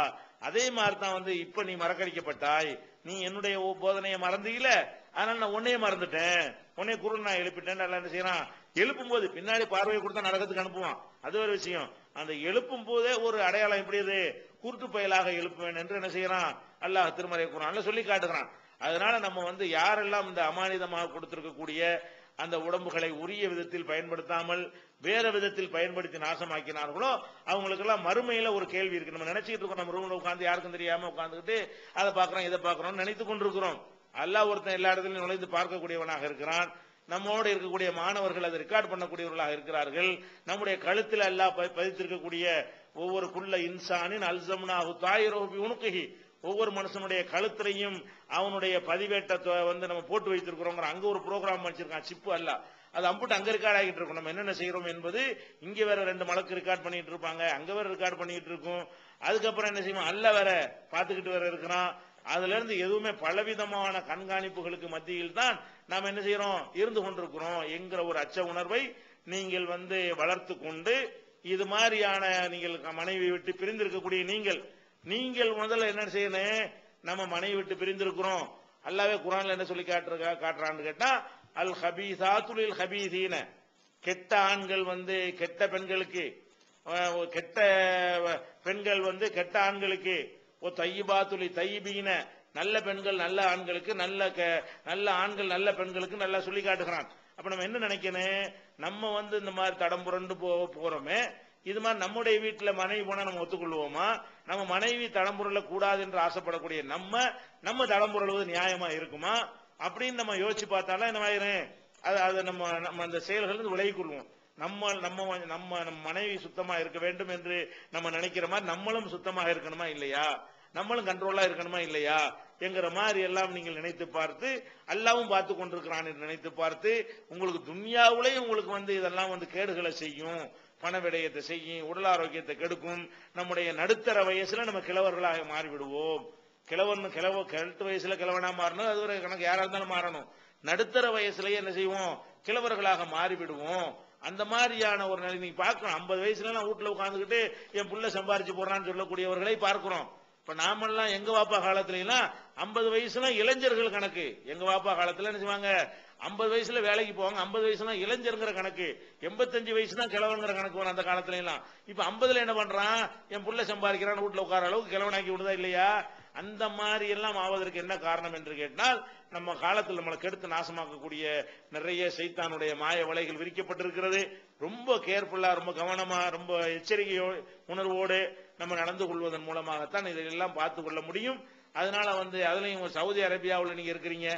அதே மாதிரி தான் இப்ப நீ மறக்கடிக்கப்பட்டாய். நீ என்னுடைய போதனையை மறந்தீல, அதனால நான் உன்னையே மறந்துட்டேன், உன்னைய குருடன் நான் எழுப்பிட்டேன். என்ன செய்யறான், எழுப்பும் போது பின்னாடி பார்வையை கொடுத்தா நடக்கிறதுக்கு அனுப்புவான், அது ஒரு விஷயம். அந்த எழுப்பும் போதே ஒரு அடையாளம் எப்படி, அது குருட்டு பயலாக எழுப்புவேன் என்று என்ன செய்யறான் அல்லாஹ் திருமறை குர்ஆன்ல சொல்லி காட்டுகிறான். அதனால நம்ம யாரெல்லாம் இந்த அமானிதமாக கொடுத்திருக்கக்கூடிய அந்த உடம்புகளை உரிய விதத்தில் பயன்படுத்தாமல் வேற விதத்தில் பயன்படுத்தி நாசமாக்கினார்களோ அவங்களுக்கெல்லாம் மறுமையில ஒரு கேள்வி இருக்கு. நம்ம நினைச்சிட்டு இருக்கோம், நம்ம ரூம்ல உட்கார்ந்து யாருக்கும் தெரியாம உட்கார்ந்துட்டு அதை பார்க்கிறோம் இதை பார்க்கிறோம் நினைத்துக் கொண்டிருக்கிறோம். அல்லாஹ் ஒருத்தன் எல்லா இடத்திலும் நுழைந்து பார்க்கக்கூடியவனாக இருக்கிறான். நம்மோடு இருக்கக்கூடிய மாணவர்கள் அதை ரெக்கார்ட் பண்ணக்கூடியவர்களாக இருக்கிறார்கள். நம்முடைய கழுத்தில் அல்லாஹ் பதித்திருக்கக்கூடிய ஒவ்வொரு குள்ள இன்சானின் அல்சம்னாஹு தாயிரஹு பி உனுகிஹி, ஒவ்வொரு மனுஷனுடைய கழுத்திலையும் அவனுடைய பதிவேட்டத்தை நம்ம போட்டு வைத்திருக்கிறோம். அங்க ஒரு ப்ரோக்ராம் வச்சிருக்கான், சிப்பு அல்ல, அது அம்புட்டு அங்க ரெக்கார்ட் ஆகிட்டு இருக்கும். நம்ம என்னென்ன செய்யறோம் என்பது இங்க வேற 2 மலக்கு ரெக்கார்ட் பண்ணிட்டு இருப்பாங்க, அங்க வேற ரெக்கார்ட் பண்ணிட்டு இருக்கும். அதுக்கப்புறம் என்ன செய்வோம், அல்ல வேற பார்த்துக்கிட்டு வேற இருக்கிறான். அதுல இருந்து எதுவுமே பலவிதமான கண்காணிப்புகளுக்கு மத்தியில் தான் நாம் என்ன செய்யறோம், இருந்து கொண்டிருக்கிறோம் என்கிற ஒரு அச்ச உணர்வை நீங்கள் வளர்த்து கொண்டு, இது மாதிரியான நீங்கள் மனைவி விட்டு பிரிந்திருக்கக்கூடிய நீங்கள் முதல்ல என்ன செய்யணும், நம்ம மனைவி விட்டு பிரிந்திருக்கிறோம். அல்லாஹ்வே குர்ஆன்ல என்ன சொல்லி காட்டுறான்னு கேட்டா, அல் ஹபீசாத்து லில் ஹபீதீன, கெட்ட ஆண்கள் கெட்ட பெண்களுக்கு, கெட்ட பெண்கள் கெட்ட ஆண்களுக்கு, ஓ தையிபாத்து லி தையிபீன, நல்ல பெண்கள் நல்ல ஆண்களுக்கு, நல்ல ஆண்கள் நல்ல பெண்களுக்கு நல்லா சொல்லி காட்டுகிறான். அப்ப நம்ம என்ன நினைக்கணும், நம்ம இந்த மாதிரி தடம் புரண்டு போறோமே, இது மாதிரி நம்முடைய வீட்டுல மனைவி போனா நம்ம ஒத்துக்கொள்வோமா? நம்ம மனைவி தடம்புரல கூடாது என்று ஆசைப்படக்கூடிய நம்ம தடம்புரலுவது நியாயமா இருக்குமா அப்படின்னு நம்ம யோசிச்சு பார்த்தாலும் என்ன ஆயிரும், அதை நம்ம அந்த செயல்கள் விலகிக் கொள்வோம். நம்ம மனைவி சுத்தமா இருக்க வேண்டும் என்று நம்ம நினைக்கிற மாதிரி நம்மளும் சுத்தமாக இருக்கணுமா இல்லையா, நம்மளும் கண்ட்ரோலா இருக்கணுமா இல்லையா என்கிற மாதிரி எல்லாம் நீங்கள் நினைத்து பார்த்து, அல்லாவும் பார்த்து கொண்டிருக்கிறான் என்று நினைத்து பார்த்து, உங்களுக்கு துன்யாவுலேயும் உங்களுக்கு இதெல்லாம் கேடுகளை செய்யும், பண விடயத்தை செய்யும், உடல் ஆரோக்கியத்தை கெடுக்கும். நம்முடைய நடுத்தர வயசுல நம்ம கிழவர்களாக மாறிவிடுவோம். கிழட்டு வயசுல கிழவனா மாறணும், அது ஒரு கணக்கு, யாரா இருந்தாலும் மாறணும். நடுத்தர வயசுலயே என்ன செய்வோம், கிழவர்களாக மாறிவிடுவோம். அந்த மாதிரியான ஒரு நிலை நீங்க பார்க்கணும். 50 வயசுல எல்லாம் வீட்டுல உட்கார்ந்துக்கிட்டு என் புள்ள சம்பாரிச்சு போறான்னு சொல்லக்கூடியவர்களை பார்க்கிறோம். இப்ப நாமெல்லாம் எங்க வாப்பா காலத்துல எல்லாம் 50 வயசுல இளைஞர்கள் கணக்கு. எங்க வாப்பா காலத்துல என்ன செய்வாங்க, 50 வயசுல வேலைக்கு போவாங்க, 50 வயசுல இளைஞர்ங்கிற கணக்கு, 85 வயசு தான் கிழவங்கிற கணக்கு வரும் அந்த காலத்துல எல்லாம். இப்ப 50ல என்ன பண்றான், என் புள்ள சம்பாதிக்கிறான் வீட்டுல உட்கார அளவுக்கு கிழவனாக்கி விடுதா இல்லையா? அந்த மாதிரி எல்லாம் ஆவதற்கு என்ன காரணம் என்று கேட்டால், நம்ம காலத்தில் நம்மளை கெடுத்து நாசமாக்கக்கூடிய நிறைய சைத்தானுடைய மாய வலைகள் விரிக்கப்பட்டிருக்கிறது. ரொம்ப கேர்ஃபுல்லா, ரொம்ப கவனமா, ரொம்ப எச்சரிக்கை உணர்வோடு நம்ம நடந்து கொள்வதன் மூலமாகத்தான் இதெல்லாம் பார்த்து கொள்ள முடியும். அதனால அதுலயும் சவுதி அரேபியாவில் நீங்க இருக்கிறீங்க,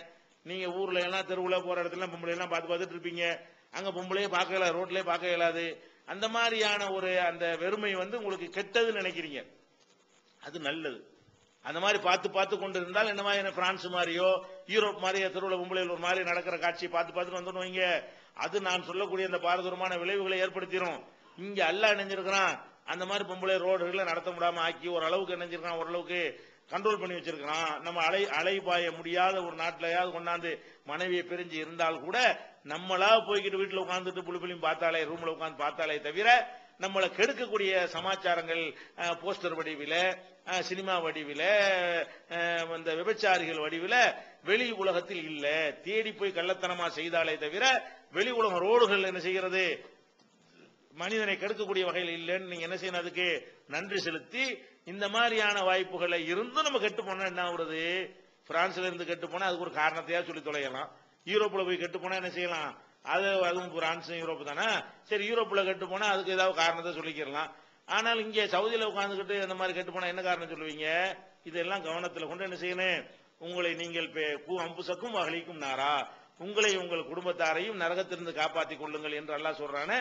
நீங்க ஊர்ல எல்லாம் தெருவுல போற இடத்துல பொம்பளை எல்லாம் பார்த்துட்டு இருப்பீங்க. அங்க பொம்பளையே பார்க்கல, ரோட்லயே பார்க்க இயலாது. அந்த மாதிரியான ஒரு அந்த வெறுமை உங்களுக்கு கெட்டதுன்னு நினைக்கிறீங்க. அது நல்லது. அந்த மாதிரி பார்த்து பார்த்து கொண்டு இருந்தால் என்ன மாதிரி பிரான்ஸ் மாதிரியோ யூரோப் மாதிரியோ தெருவுல பொம்பளையில் ஒரு மாதிரி நடக்கிற காட்சியை பார்த்து வந்துட்டு வைங்க, அது நான் சொல்லக்கூடிய அந்த பாரதூரமான விளைவுகளை ஏற்படுத்திடும். இங்க அல்லாஹ் நினைஞ்சிருக்கிறான் அந்த மாதிரி பொம்பளை ரோடுகளை நடத்த முடியாம ஆக்கி ஓரளவுக்கு நினைஞ்சிருக்கான், ஓரளவுக்கு கண்ட்ரோல் பண்ணி வச்சிருக்கிறான். நம்ம அலை பாய முடியாத ஒரு நாட்டிலையாவது கொண்டாந்து மனைவியை பிரிஞ்சு இருந்தால் கூட நம்மளா போய்கிட்டு வீட்டுல உட்காந்துட்டு புளிப்புளியும் பார்த்தாலே, ரூம்ல உட்காந்து பார்த்தாலே தவிர நம்மளை கெடுக்கக்கூடிய சமாச்சாரங்கள் போஸ்டர் வடிவில, சினிமா வடிவில, இந்த விபச்சாரிகள் வடிவில வெளி உலகத்தில் இல்ல. தேடி போய் கள்ளத்தனமா செய்தாலே தவிர வெளி உலகம் ரோடுகள் என்ன செய்கிறது, மனிதனை கெடுக்கக்கூடிய வகையில் இல்லைன்னு நீங்க என்ன செய்யணும், அதுக்கு நன்றி செலுத்தி இந்த மாதிரியான வாய்ப்புகளை இருந்தும் நம்ம கெட்டு போனா என்ன ஆகுறது, பிரான்ஸ்ல இருந்து கெட்டு போனா அதுக்கு ஒரு காரணத்தையா சொல்லி தொலையலாம். யூரோப்ல போய் கெட்டு போனா என்ன செய்யலாம், அதுவும் பிரான்ஸ் யூரோப் தானே, சரி யூரோப்ல கெட்டு போனா அதுக்கு ஏதாவது காரணத்தை சொல்லிக்கலாம். ஆனால் இங்கே சவுதியில உட்கார்ந்துக்கிட்டு அந்த மாதிரி கெட்டு போனா என்ன காரணம் சொல்லுவீங்க? இதெல்லாம் கவனத்தில் கொண்டு என்ன செய்யணும், உங்களை நீங்கள் அம்புசக்கும் வகலிக்கும் நாரா, உங்களை உங்கள் குடும்பத்தாரையும் நரகத்திலிருந்து காப்பாற்றிக் கொள்ளுங்கள் என்று அல்லாஹ் சொல்றானே.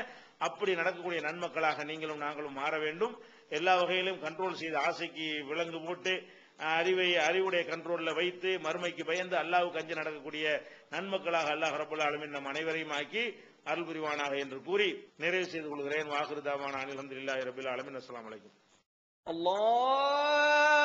அப்படி நடக்கக்கூடிய நன்மக்களாக நீங்களும் நாங்களும் மாற வேண்டும். எல்லா வகையிலும் கண்ட்ரோல் செய்து ஆசைக்கு விலங்கு போட்டு அறிவுடைய கண்ட்ரோல்ல வைத்து மறுமைக்கு பயந்து அல்லாஹ்வுக்கு அஞ்சி நடக்கக்கூடிய நன்மக்களாக அல்லாஹ் ரப்பல் ஆலமீன் நம் அனைவரையும் ஆக்கி அருள் புரிவானாக என்று கூறி நிறைவு செய்து கொள்கிறேன். வாஹிரு தாவானா அல்ஹம்துலில்லாஹி ரப்பில் ஆலமீன். அஸ்ஸலாமு அலைக்கும். அல்லாஹ்